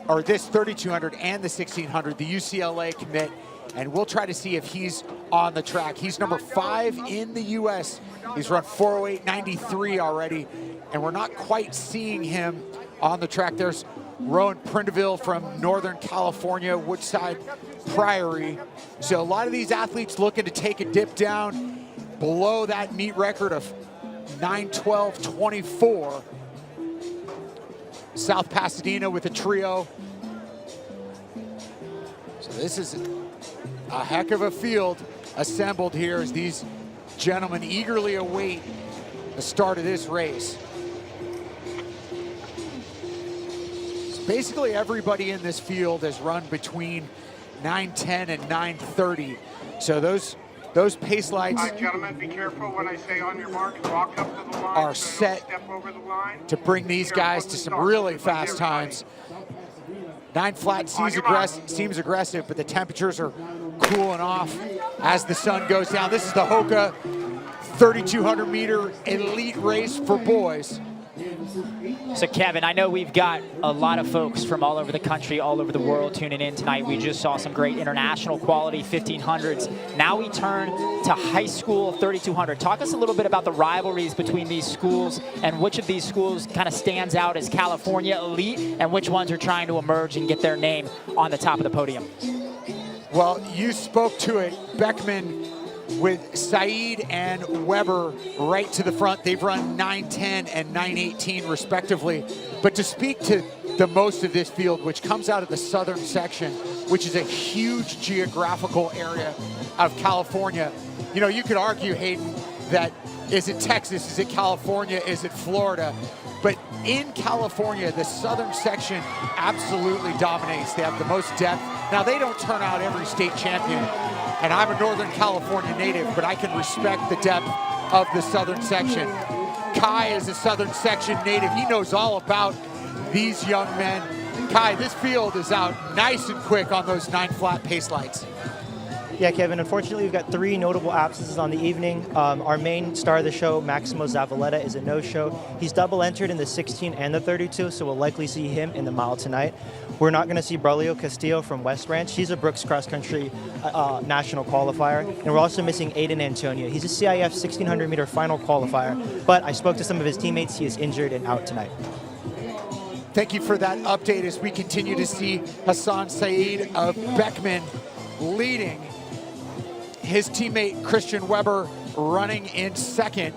or this 3200 and the 1600, the UCLA commit, and we'll try to see if he's on the track. He's number 5 in the US. He's run 4:08.93 already, and we're not quite seeing him on the track. There's Rowan Prindeville from Northern California, Woodside Priory. So a lot of these athletes looking to take a dip down below that meet record of 9:12.24. South Pasadena with a trio. So this is a heck of a field assembled here as these gentlemen eagerly await the start of this race. So basically everybody in this field has run between 9:10 and 9:30. So those pace lights, All right, gentlemen, be careful when I say on your mark. Walk up to the line. are so set don't step over the line. to bring these guys to some really fast times. 9 flat seems aggressive, but the temperatures are cooling off as the sun goes down. This is the Hoka 3200 meter elite race for boys. So Kevin, I know we've got a lot of folks from all over the country, all over the world tuning in tonight. We just saw some great international quality 1500s. Now we turn to high school 3200. Talk us a little bit about the rivalries between these schools and which of these schools kind of stands out as California elite and which ones are trying to emerge and get their name on the top of the podium. Well, you spoke to it. Beckman with Saeed and Weber right to the front. They've run 9:10 and 9:18 respectively. But to speak to the most of this field, which comes out of the southern section, which is a huge geographical area of California, you know, you could argue, Hayden, that is it Texas, is it California, is it Florida? But in California, the southern section absolutely dominates. They have the most depth. Now, they don't turn out every state champion, and I'm a Northern California native, but I can respect the depth of the southern section. Kai is a southern section native. He knows all about these young men. Kai, this field is out nice and quick on those 9 flat pace lights. Yeah, Kevin, unfortunately, we've got 3 notable absences on the evening. Our main star of the show, Maximo Zavaleta, is a no-show. He's double entered in the 16 and the 32, so we'll likely see him in the mile tonight. We're not going to see Braulio Castillo from West Ranch. He's a Brooks Cross Country national qualifier. And we're also missing Aiden Antonio. He's a CIF 1600-meter final qualifier, but I spoke to some of his teammates. He is injured and out tonight. Thank you for that update as we continue to see Hassan Saeed of Beckman leading. His teammate Christian Weber running in second.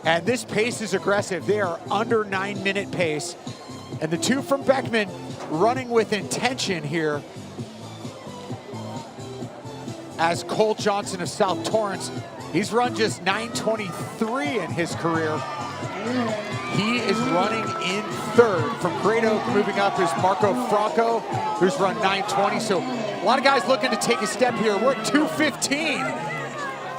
And this pace is aggressive. They are under 9-minute pace. And the two from Beckman running with intention here. As Cole Johnson of South Torrance, he's run just 9:23 in his career. He is running in third. From Great Oak moving up is Marco Franco, who's run 9:20. So a lot of guys looking to take a step here. We're at 2:15.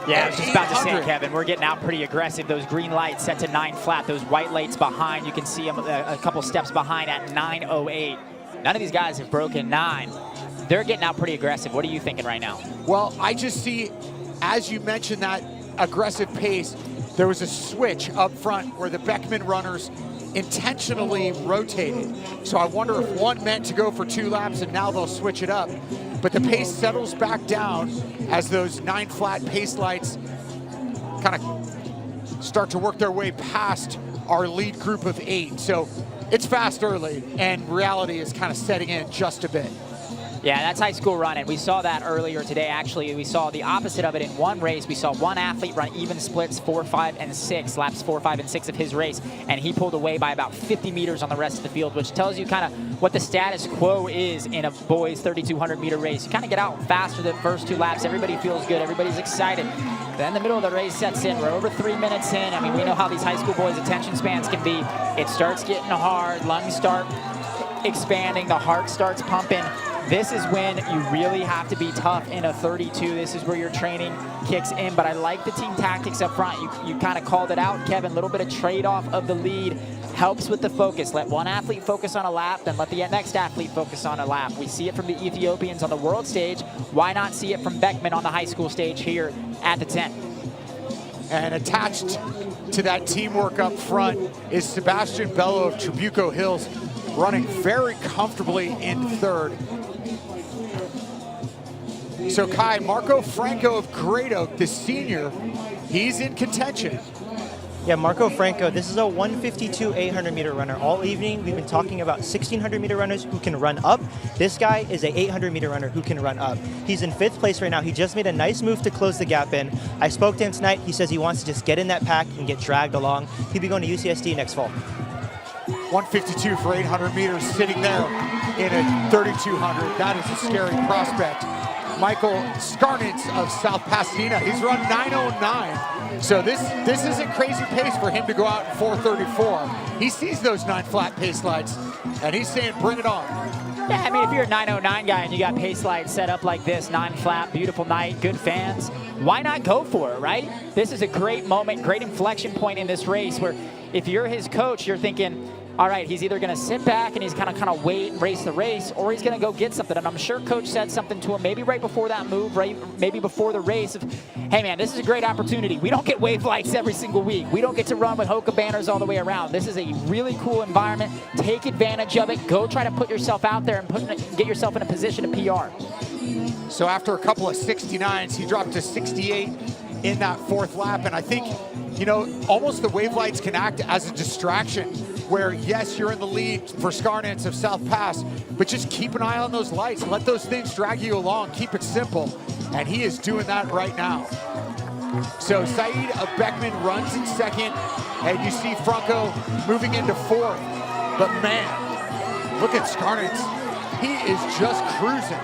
Yeah, I was just about to say, Kevin, we're getting out pretty aggressive. Those green lights set to 9 flat. Those white lights behind, you can see them a couple steps behind at 9:08. None of these guys have broken 9. They're getting out pretty aggressive. What are you thinking right now? Well, I just see, as you mentioned, that aggressive pace, there was a switch up front where the Beckman runners intentionally rotated. So I wonder if one meant to go for 2 laps and now they'll switch it up. But the pace settles back down as those 9 flat pace lights kind of start to work their way past our lead group of 8. So it's fast early, and reality is kind of setting in just a bit. Yeah, that's high school running. We saw that earlier today. Actually, we saw the opposite of it in one race. We saw one athlete run even splits 4, 5, and 6, laps 4, 5, and 6 of his race, and he pulled away by about 50 meters on the rest of the field, which tells you kind of what the status quo is in a boys 3,200-meter race. You kind of get out faster the first 2 laps. Everybody feels good. Everybody's excited. Then the middle of the race sets in. We're over 3 minutes in. I mean, we know how these high school boys' attention spans can be. It starts getting hard. Lungs start expanding. The heart starts pumping. This is when you really have to be tough in a 32. This is where your training kicks in. But I like the team tactics up front. You kind of called it out, Kevin. A little bit of trade-off of the lead helps with the focus. Let one athlete focus on a lap, then let the next athlete focus on a lap. We see it from the Ethiopians on the world stage. Why not see it from Beckman on the high school stage here at the 10? And attached to that teamwork up front is Sebastian Bello of Trabuco Hills, running very comfortably in third. So Kai, Marco Franco of Great Oak, the senior, he's in contention. Yeah, Marco Franco, this is a 152 800-meter runner. All evening, we've been talking about 1,600-meter runners who can run up. This guy is a 800-meter runner who can run up. He's in 5th place right now. He just made a nice move to close the gap in. I spoke to him tonight. He says he wants to just get in that pack and get dragged along. He'll be going to UCSD next fall. 152 for 800 meters, sitting there in a 3,200. That is a scary prospect. Michael Skarnitz of South Pasadena, he's run 9:09. So this isn't crazy pace for him to go out in 4:34. He sees those 9 flat pace lights, and he's saying, bring it on. Yeah, I mean, if you're a 9:09 guy and you got pace lights set up like this, 9 flat, beautiful night, good fans, why not go for it, right? This is a great moment, great inflection point in this race where if you're his coach, you're thinking, all right, he's either going to sit back and he's kind of wait and race the race, or he's going to go get something. And I'm sure coach said something to him, maybe right before that move, right? Maybe before the race of, hey man, this is a great opportunity. We don't get wave lights every single week. We don't get to run with Hoka banners all the way around. This is a really cool environment. Take advantage of it. Go try to put yourself out there and get yourself in a position to PR. So after a couple of 69s, he dropped to 68 in that 4th lap. And I think, you know, almost the wave lights can act as a distraction where, yes, you're in the lead for Skarnitz of South Pass, but just keep an eye on those lights. Let those things drag you along. Keep it simple. And he is doing that right now. So Saeed of Beckman runs in second, and you see Franco moving into fourth. But man, look at Skarnitz. He is just cruising.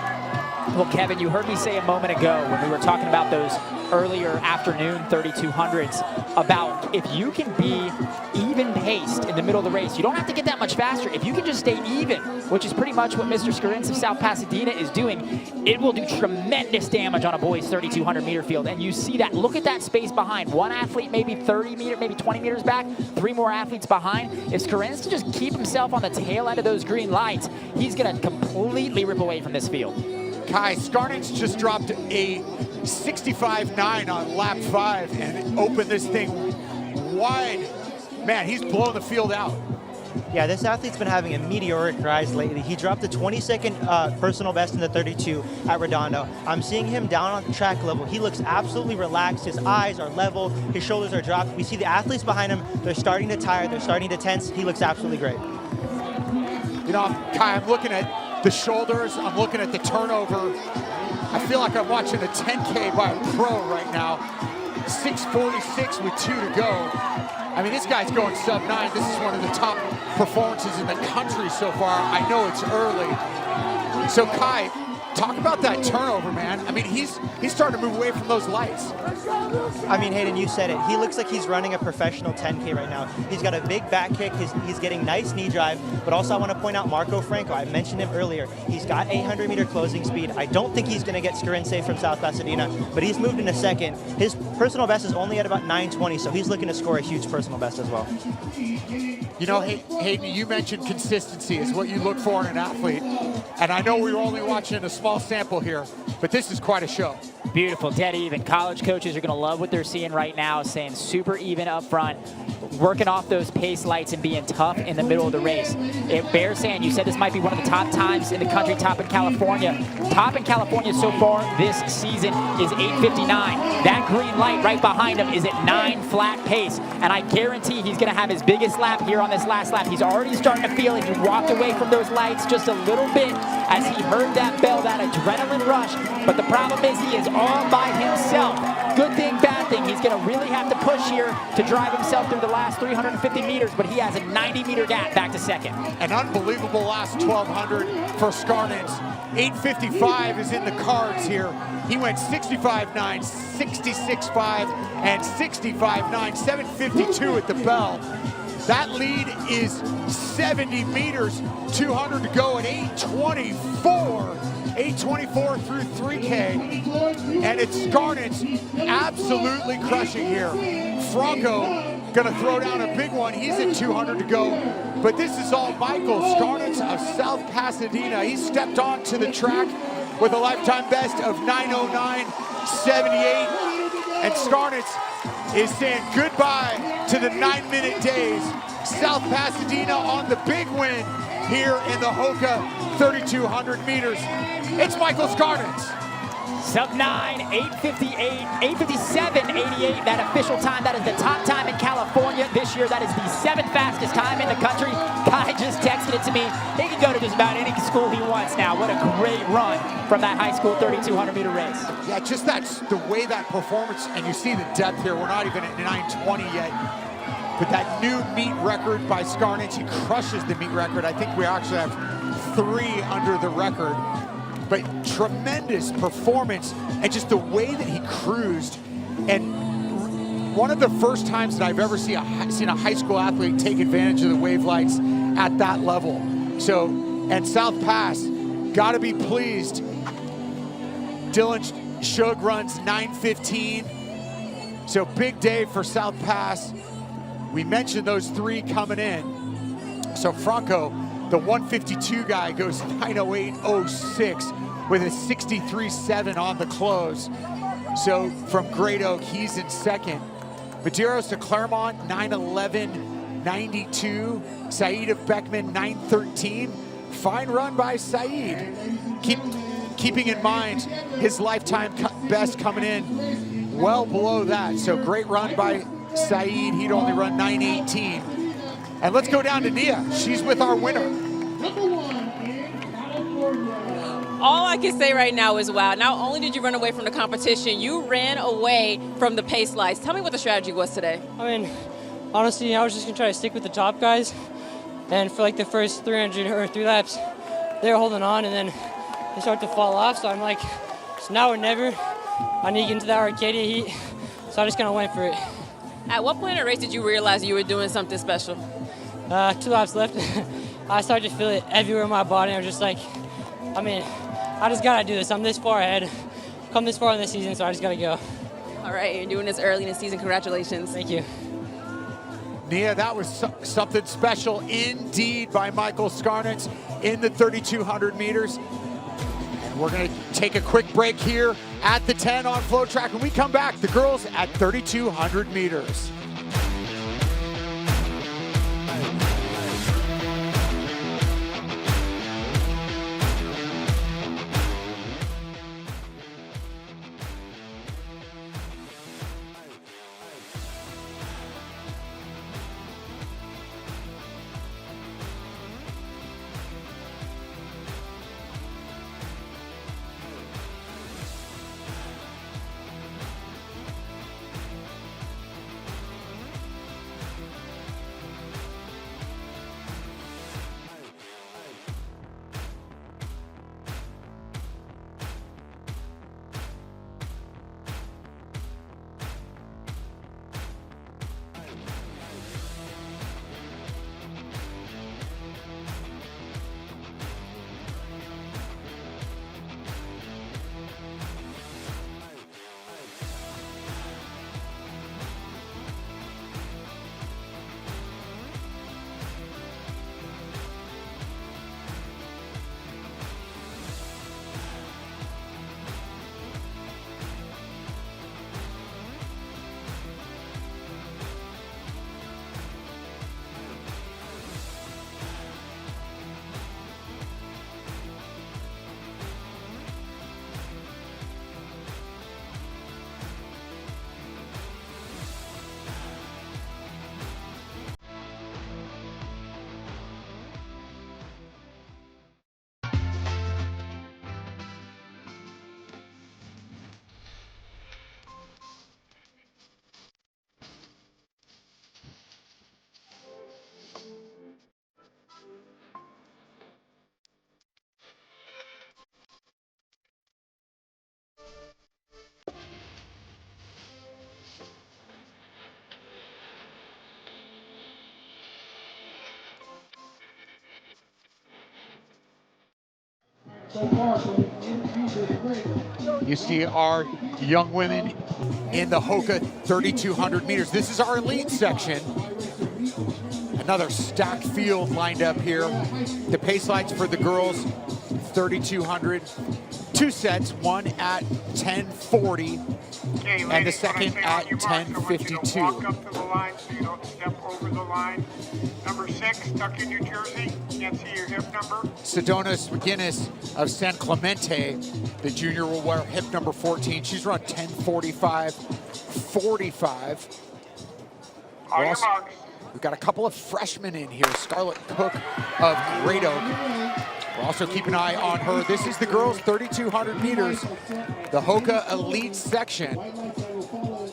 Well, Kevin, you heard me say a moment ago when we were talking about those earlier afternoon 3200s about if you can be even paced in the middle of the race, you don't have to get that much faster. If you can just stay even, which is pretty much what Mr. Skarnitz of South Pasadena is doing, it will do tremendous damage on a boys 3200 meter field. And you see that. Look at that space behind. One athlete maybe 30 meters, maybe 20 meters back, 3 more athletes behind. If Skarnitz can just keep himself on the tail end of those green lights, he's going to completely rip away from this field. Kai, Skarnitz just dropped a 65.9 on lap 5 and opened this thing wide. Man, he's blowing the field out. Yeah, this athlete's been having a meteoric rise lately. He dropped a 22nd personal best in the 32 at Redondo. I'm seeing him down on the track level. He looks absolutely relaxed. His eyes are level. His shoulders are dropped. We see the athletes behind him. They're starting to tire. They're starting to tense. He looks absolutely great. You know, Kai, I'm looking at the shoulders. I'm looking at the turnover. I feel like I'm watching a 10K by a pro right now. 6:46 with 2 to go. I mean, this guy's going sub-9. This is one of the top performances in the country so far. I know it's early. So Kai, talk about that turnover, man. I mean, he's starting to move away from those lights. I mean, Hayden, you said it. He looks like he's running a professional 10K right now. He's got a big back kick. He's getting nice knee drive. But also I want to point out Marco Franco. I mentioned him earlier. He's got a 100-meter closing speed. I don't think he's going to get Skarnitz from South Pasadena, but he's moved in a second. His personal best is only at about 9:20, so he's looking to score a huge personal best as well. You know, Hayden, you mentioned consistency is what you look for in an athlete. And I know we were only watching a small sample here, but this is quite a show. Beautiful, dead even. College coaches are going to love what they're seeing right now, saying super even up front, working off those pace lights and being tough in the middle of the race. It bears saying, you said this might be one of the top times in the country, top in California. Top in California so far this season is 8:59. That green light right behind him is at 9 flat pace, and I guarantee he's going to have his biggest lap here on this last lap. He's already starting to feel it. He walked away from those lights just a little bit as he heard that bell, that adrenaline rush, but the problem is he is all by himself. Good thing, bad thing. He's going to really have to push here to drive himself through the last 350 meters, but he has a 90-meter gap back to second. An unbelievable last 1,200 for Skarnitz. 8:55 is in the cards here. He went 65.9, 66.5, and 65.9, 7:52 at the bell. That lead is 70 meters, 200 to go at 8:24. 8:24 through 3K, and it's Skarnitz absolutely crushing here. Franco gonna throw down a big one. He's at 200 to go, but this is all Michael Skarnitz of South Pasadena. He stepped onto the track with a lifetime best of 9:09.78, and Skarnitz is saying goodbye to the 9-minute days. South Pasadena on the big win here in the Hoka 3,200 meters. It's Michael Skarnitz. Sub-9, 8:58, 8:57.88, that official time. That is the top time in California this year. That is the 7th fastest time in the country. Kai just texted it to me. He can go to just about any school he wants now. What a great run from that high school 3,200 meter race. Yeah, just that's the way that performance, and you see the depth here. We're not even at 9:20 yet. But that new meet record by Skarnitz, he crushes the meet record. I think we actually have 3 under the record. But tremendous performance, and just the way that he cruised. And one of the first times that I've ever seen a high school athlete take advantage of the wave lights at that level. So, and South Pass, gotta be pleased. Dylan Shug runs 9:15. So big day for South Pass. We mentioned those 3 coming in. So Franco, the 152 guy, goes 9:08.06 with a 63.7 on the close. So from Great Oak, he's in second. Medeiros to Claremont, 9:11.92. Saeed of Beckman, 9:13. Fine run by Saeed. Keeping in mind his lifetime best coming in well below that. So great run by Saeed. He'd only run 9:18. And let's go down to Nia. She's with our winner. all I can say right now is wow. Not only did you run away from the competition, you ran away from the pace lights. Tell me what the strategy was today. I mean, honestly, I was just going to try to stick with the top guys. And for like the first 300 or 3 laps, they were holding on, and then they start to fall off. So I'm like, it's now or never. I need to get into that Arcadia heat. So I just kind of went for it. At what point in the race did you realize you were doing something special? 2 laps left. I started to feel it everywhere in my body. I was just like, I mean, I just got to do this. I'm this far ahead. Come this far in the season, so I just got to go. All right, you're doing this early in the season. Congratulations. Thank you. Nia, that was something special indeed by Michael Skarnitz in the 3,200 meters. And we're going to take a quick break here at the 10 on FloTrack. When we come back, the girls at 3,200 meters. You see our young women in the Hoka 3,200 meters. This is our elite section. Another stacked field lined up here. The pace lights for the girls, 3,200. 2 sets, one at 10:40 and the second at 10:52. Walk up to the line so you don't step over the line. Number 6, stuck in New Jersey. Can't see your hip number. Sedonis McGinnis of San Clemente, the junior, will wear hip number 14. She's run 10:45.45. All your marks. We've got a couple of freshmen in here. Scarlett Cook of Great Oak. We'll also keep an eye on her. This is the girls' 3,200 meters, the Hoka Elite section.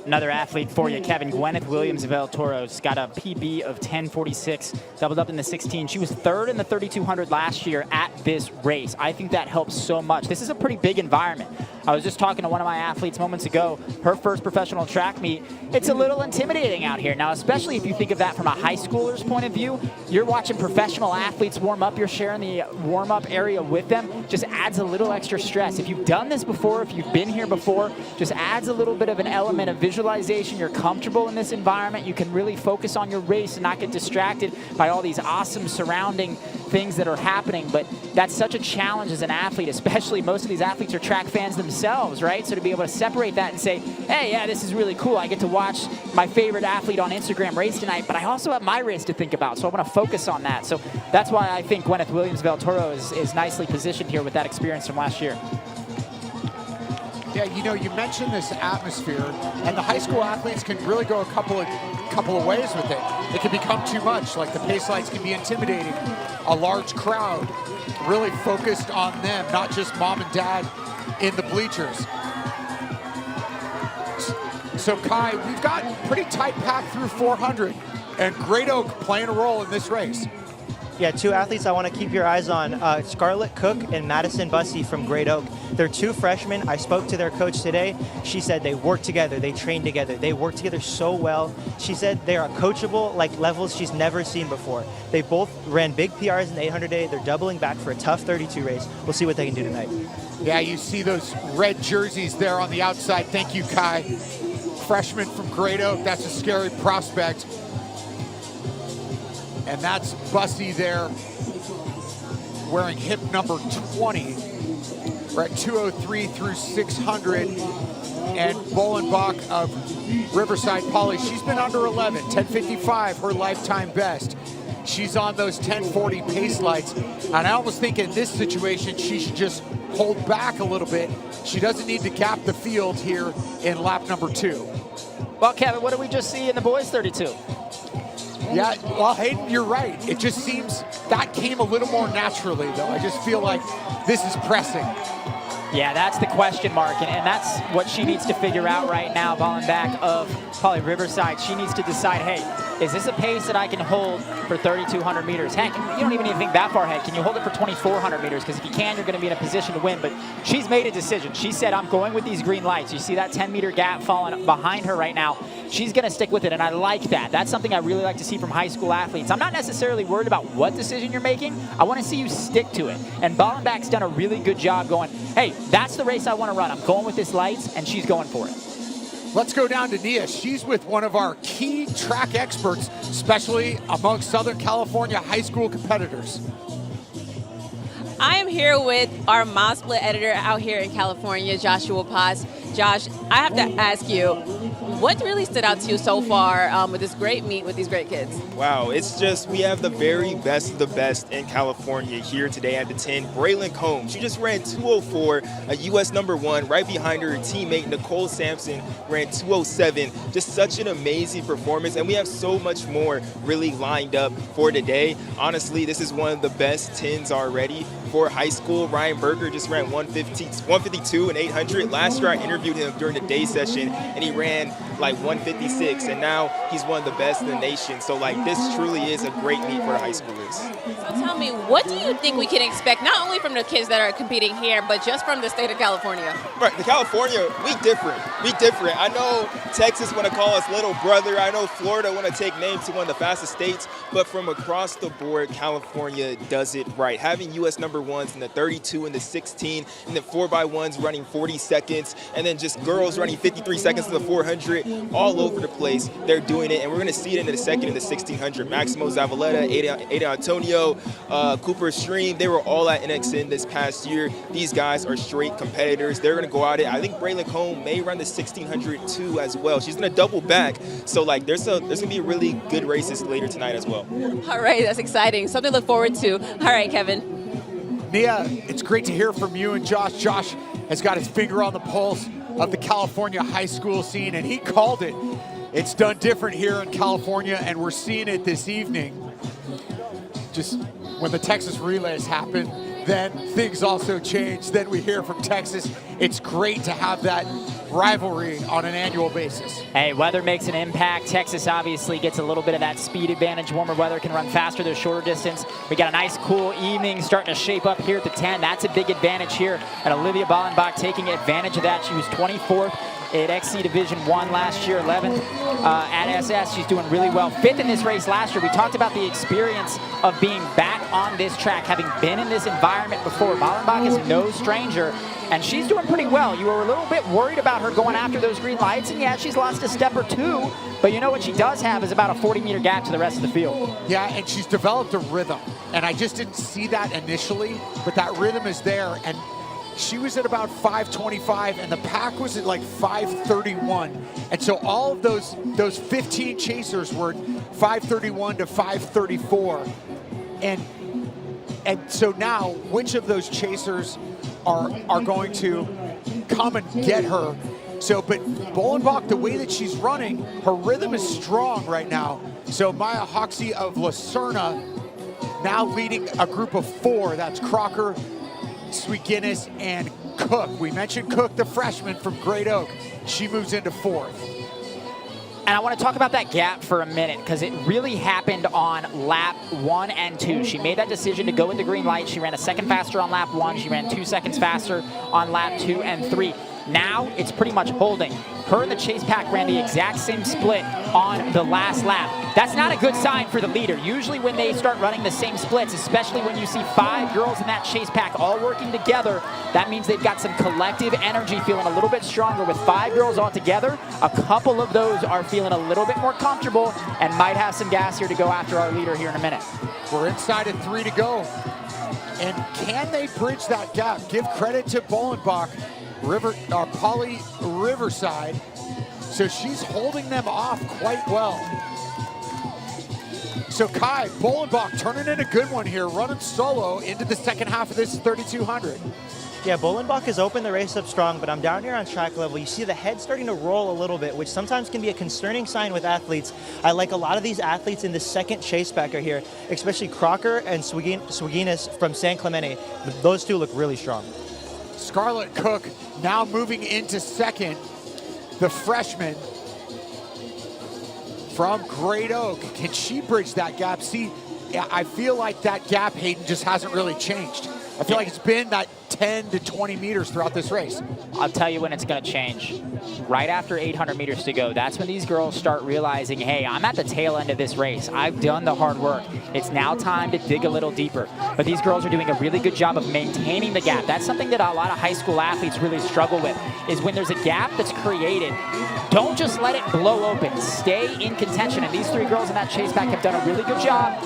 Another athlete for you, Kevin. Gwyneth Williams of El Toro's got a PB of 10:46, doubled up in the 16. She was 3rd in the 3,200 last year at this race. I think that helps so much. This is a pretty big environment. I was just talking to one of my athletes moments ago, her first professional track meet. It's a little intimidating out here. Now, especially if you think of that from a high schooler's point of view, you're watching professional athletes warm up, you're sharing the warm-up area with them, just adds a little extra stress. If you've done this before, if you've been here before, just adds a little bit of an element of visualization. You're comfortable in this environment. You can really focus on your race and not get distracted by all these awesome surrounding things that are happening. But that's such a challenge as an athlete, especially most of these athletes are track fans themselves, right? So to be able to separate that and say, hey, yeah, this is really cool. I get to watch my favorite athlete on Instagram race tonight, but I also have my race to think about. So I want to focus on that. So that's why I think Gwyneth Williams of El Toro is nicely positioned here with that experience from last year. Yeah, you know, you mentioned this atmosphere, and the high school athletes can really go a couple of ways with it. It can become too much, like the pace lights can be intimidating. A large crowd really focused on them, not just mom and dad in the bleachers. So Kai, we've got pretty tight pack through 400, and Great Oak playing a role in this race. Yeah, two athletes I want to keep your eyes on, Scarlett Cook and Madison Bussey from Great Oak. They're two freshmen. I spoke to their coach today. She said they work together, they train together, they work together so well. She said they are coachable like levels she's never seen before. They both ran big PRs in the 800-day. They're doubling back for a tough 32 race. We'll see what they can do tonight. Yeah, you see those red jerseys there on the outside. Thank you, Kai. Freshman from Great Oak, that's a scary prospect. And that's Bussey there wearing hip number 20. We're at 203 through 600. And Bolenbach of Riverside Poly, she's been under 11, 10:55, her lifetime best. She's on those 10:40 pace lights. And I almost think in this situation, she should just hold back a little bit. She doesn't need to gap the field here in lap number 2. Well, Kevin, what did we just see in the boys 32? Yeah, well, Hayden, you're right. It just seems that came a little more naturally, though. I just feel like this is pressing. Yeah, that's the question mark, and that's what she needs to figure out right now, Bolenbach of Poly Riverside. She needs to decide, hey, is this a pace that I can hold for 3,200 meters? Heck, you don't even need to think that far ahead. Can you hold it for 2,400 meters? Because if you can, you're going to be in a position to win. But she's made a decision. She said, I'm going with these green lights. You see that 10-meter gap falling behind her right now. She's going to stick with it, and I like that. That's something I really like to see from high school athletes. I'm not necessarily worried about what decision you're making. I want to see you stick to it. And Bolenbach's done a really good job going, hey, that's the race I want to run. I'm going with this lights, and she's going for it. Let's go down to Nia. She's with one of our key track experts, especially among Southern California high school competitors. I am here with our mile split editor out here in California, Joshua Paz. Josh, I have to ask you, what really stood out to you so far with this great meet with these great kids? Wow, it's just we have the very best of the best in California here today at the 10. Braylon Combs, she just ran 204, a U.S. #1. Right behind her teammate Nicole Sampson ran 207. Just such an amazing performance, and we have so much more really lined up for today. Honestly, this is one of the best 10s already for high school. Ryan Berger just ran 152 and 800. Last year I interviewed him during the day session, and he ran like 156, and now he's one of the best in the nation. So like this truly is a great meet for the high schoolers. So tell me, what do you think we can expect, not only from the kids that are competing here, but just from the state of California? Right, the California, we different. I know Texas want to call us little brother. I know Florida want to take names to one of the fastest states, but from across the board, California does it right. Having U.S. #1s in the 32 and the 16, and the 4x1s running 40 seconds, and then just girls running 53 seconds to the 400, all over the place. They're doing it, and we're going to see it in the second and the 1600. Maximo Zavaleta, Ada Antonio, Cooper Stream, they were all at NXN this past year. These guys are straight competitors. They're going to go at it. I think Braylon Combs may run the 1600 too as well. She's going to double back. So like there's going to be really good races later tonight as well. All right, that's exciting. Something to look forward to. All right, Kevin. Nia, it's great to hear from you and Josh. Josh has got his finger on the pulse of the California high school scene, and he called it. It's done different here in California, and we're seeing it this evening. Just when the Texas relays happen, then things also change. Then we hear from Texas. It's great to have that rivalry on an annual basis. Hey, weather makes an impact. Texas obviously gets a little bit of that speed advantage. Warmer weather can run faster, there's shorter distance. We got a nice cool evening starting to shape up here at the 10. That's a big advantage here. And Olivia Bolenbach taking advantage of that. She was 24th at XC Division I last year, 11th at SS. She's doing really well. 5th in this race last year. We talked about the experience of being back on this track, having been in this environment before. Bolenbach is no stranger, and she's doing pretty well. You were a little bit worried about her going after those green lights, and yeah, she's lost a step or two, but you know what she does have is about a 40-meter gap to the rest of the field. Yeah, and she's developed a rhythm, and I just didn't see that initially, but that rhythm is there, and she was at about 5:25, and the pack was at like 5:31. And so all of those 15 chasers were 5:31 to 5:34. And so now, which of those chasers are going to come and get her. So, but Bolenbach, the way that she's running, her rhythm is strong right now. So Maya Hoxie of Lucerna now leading a group of 4. That's Crocker, Sweet Guinness, and Cook. We mentioned Cook, the freshman from Great Oak. She moves into 4th. And I want to talk about that gap for a minute because it really happened on lap 1 and 2. She made that decision to go with the green light. She ran a second faster on lap 1. She ran 2 seconds faster on lap 2 and 3. Now it's pretty much holding. Her and the chase pack ran the exact same split on the last lap. That's not a good sign for the leader. Usually when they start running the same splits, especially when you see 5 girls in that chase pack all working together, that means they've got some collective energy, feeling a little bit stronger. With 5 girls all together, a couple of those are feeling a little bit more comfortable and might have some gas here to go after our leader here in a minute. We're inside of 3 to go. And can they bridge that gap? Give credit to Bolenbach, Polly Riverside. So she's holding them off quite well. So Kai, Bolenbach turning in a good one here, running solo into the second half of this 3200. Yeah, Bolenbach has opened the race up strong, but I'm down here on track level. You see the head starting to roll a little bit, which sometimes can be a concerning sign with athletes. I like a lot of these athletes in the second chase backer here, especially Crocker and Swiginas from San Clemente. Those two look really strong. Scarlett Cook now moving into second. The freshman from Great Oak. Can she bridge that gap? See, I feel like that gap, Hayden, just hasn't really changed. I feel like it's been that 10 to 20 meters throughout this race. I'll tell you when it's going to change. Right after 800 meters to go, that's when these girls start realizing, hey, I'm at the tail end of this race. I've done the hard work. It's now time to dig a little deeper. But these girls are doing a really good job of maintaining the gap. That's something that a lot of high school athletes really struggle with, is when there's a gap that's created, don't just let it blow open. Stay in contention. And these 3 girls in that chase pack have done a really good job.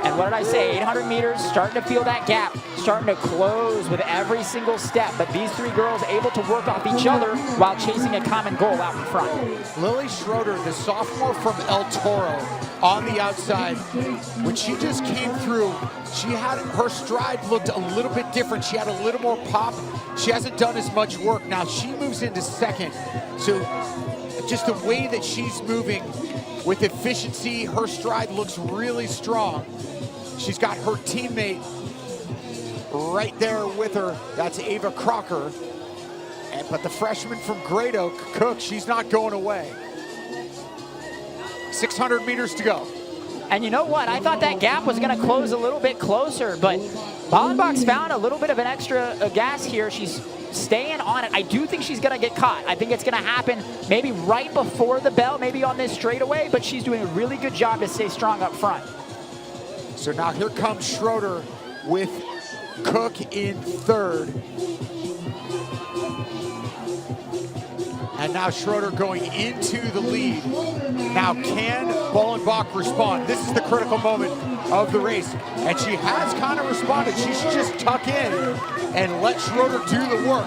And what did I say? 800 meters, starting to feel that gap, starting to close with every single step. But these 3 girls able to work off each other while chasing a common goal out in front. Lily Schroeder, the sophomore from El Toro, on the outside. When she just came through, her stride looked a little bit different. She had a little more pop. She hasn't done as much work. Now she moves into second. So just the way that she's moving with efficiency, her stride looks really strong. She's got her teammate right there with her. That's Ava Crocker. But the freshman from Great Oak, Cook, she's not going away. 600 meters to go. And you know what? I thought that gap was going to close a little bit closer, but Bolenbach's found a little bit of an extra gas here. She's staying on it. I do think she's going to get caught. I think it's going to happen maybe right before the bell, maybe on this straightaway, but she's doing a really good job to stay strong up front. So now here comes Schroeder with Cook in third. And now Schroeder going into the lead. Now can Bolenbach respond? This is the critical moment of the race. And she has kind of responded. She should just tuck in and let Schroeder do the work.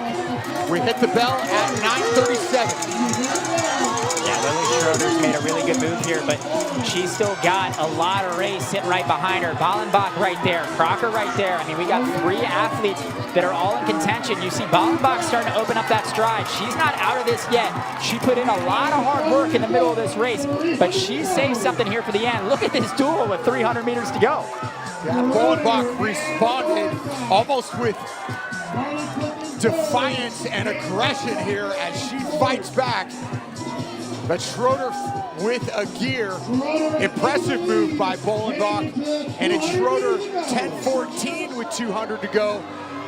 We hit the bell at 9:37. Yeah, Lily Schroeder's made a really good move here, but she's still got a lot of race sitting right behind her. Bolenbach right there, Crocker right there. I mean, we got 3 athletes that are all in contention. You see Bolenbach starting to open up that stride. She's not out of this yet. She put in a lot of hard work in the middle of this race, but she saved something here for the end. Look at this duel with 300 meters to go. Yeah, Bolenbach responded almost with defiance and aggression here as she fights back. But Schroeder with a gear. Impressive move by Bolenbach. And it's Schroeder 10:14 with 200 to go.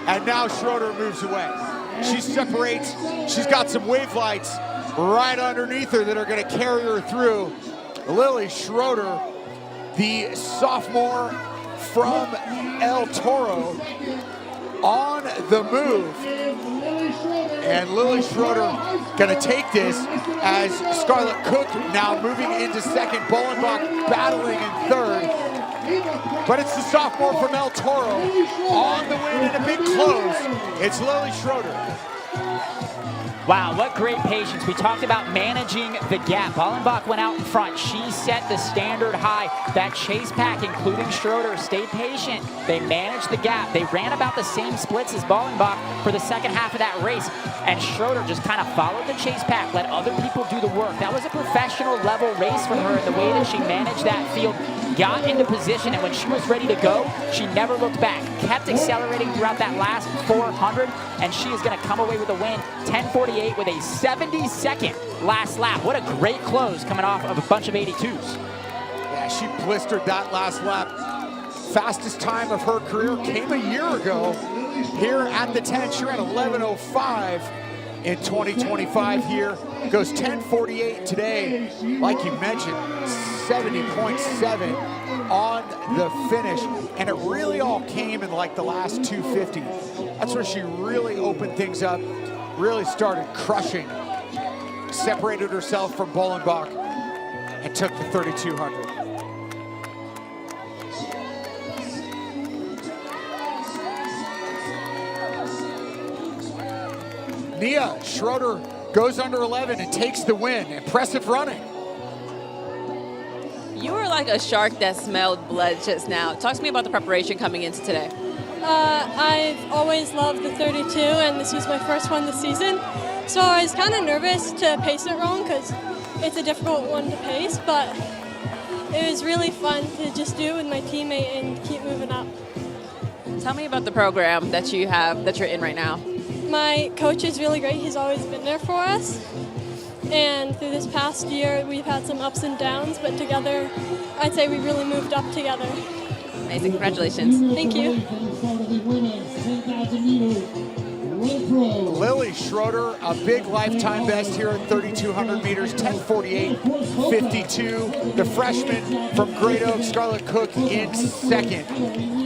And now Schroeder moves away. She separates. She's got some wave lights right underneath her that are going to carry her through. Lily Schroeder, the sophomore from El Toro, on the move. And Lily Schroeder gonna take this as Scarlett Cook now moving into second, Bolenbach battling in third. But it's the sophomore from El Toro on the win in a big close. It's Lily Schroeder. Wow, what great patience. We talked about managing the gap. Ballenbach went out in front. She set the standard high. That chase pack, including Schroeder, stayed patient. They managed the gap. They ran about the same splits as Ballenbach for the second half of that race. And Schroeder just kind of followed the chase pack, let other people do the work. That was a professional level race for her in the way that she managed that field, got into position, and when she was ready to go, she never looked back. Kept accelerating throughout that last 400, and she is going to come away with a win. 10:48 with a 70-second last lap. What a great close coming off of a bunch of 82s. Yeah, she blistered that last lap. Fastest time of her career came a year ago here at the 10. She ran 11:05 in 2025 here. Goes 10:48 today. Like you mentioned, 70.7 on the finish. And it really all came in like the last 250. That's where she really opened things up, really started crushing, separated herself from Ballenbach, and took the 3,200. Nia Schroeder goes under 11 and takes the win. Impressive running. You were like a shark that smelled blood just now. Talk to me about the preparation coming into today. I've always loved the 32, and this was my first one this season. So I was kind of nervous to pace it wrong because it's a difficult one to pace, but it was really fun to just do it with my teammate and keep moving up. Tell me about the program that you have, that you're in right now. My coach is really great. He's always been there for us. And through this past year, we've had some ups and downs, but together, I'd say we really moved up together. Amazing, congratulations. Thank you. Lily Schroeder, a big lifetime best here at 3,200 meters, 10:48.52. The freshman from Great Oak, Scarlett Cook, in second.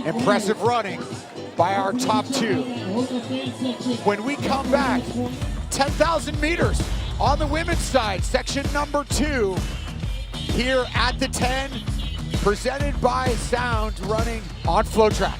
Impressive running by our top two. When we come back, 10,000 meters on the women's side, section number 2, here at the 10, presented by Sound, running on FloTrack.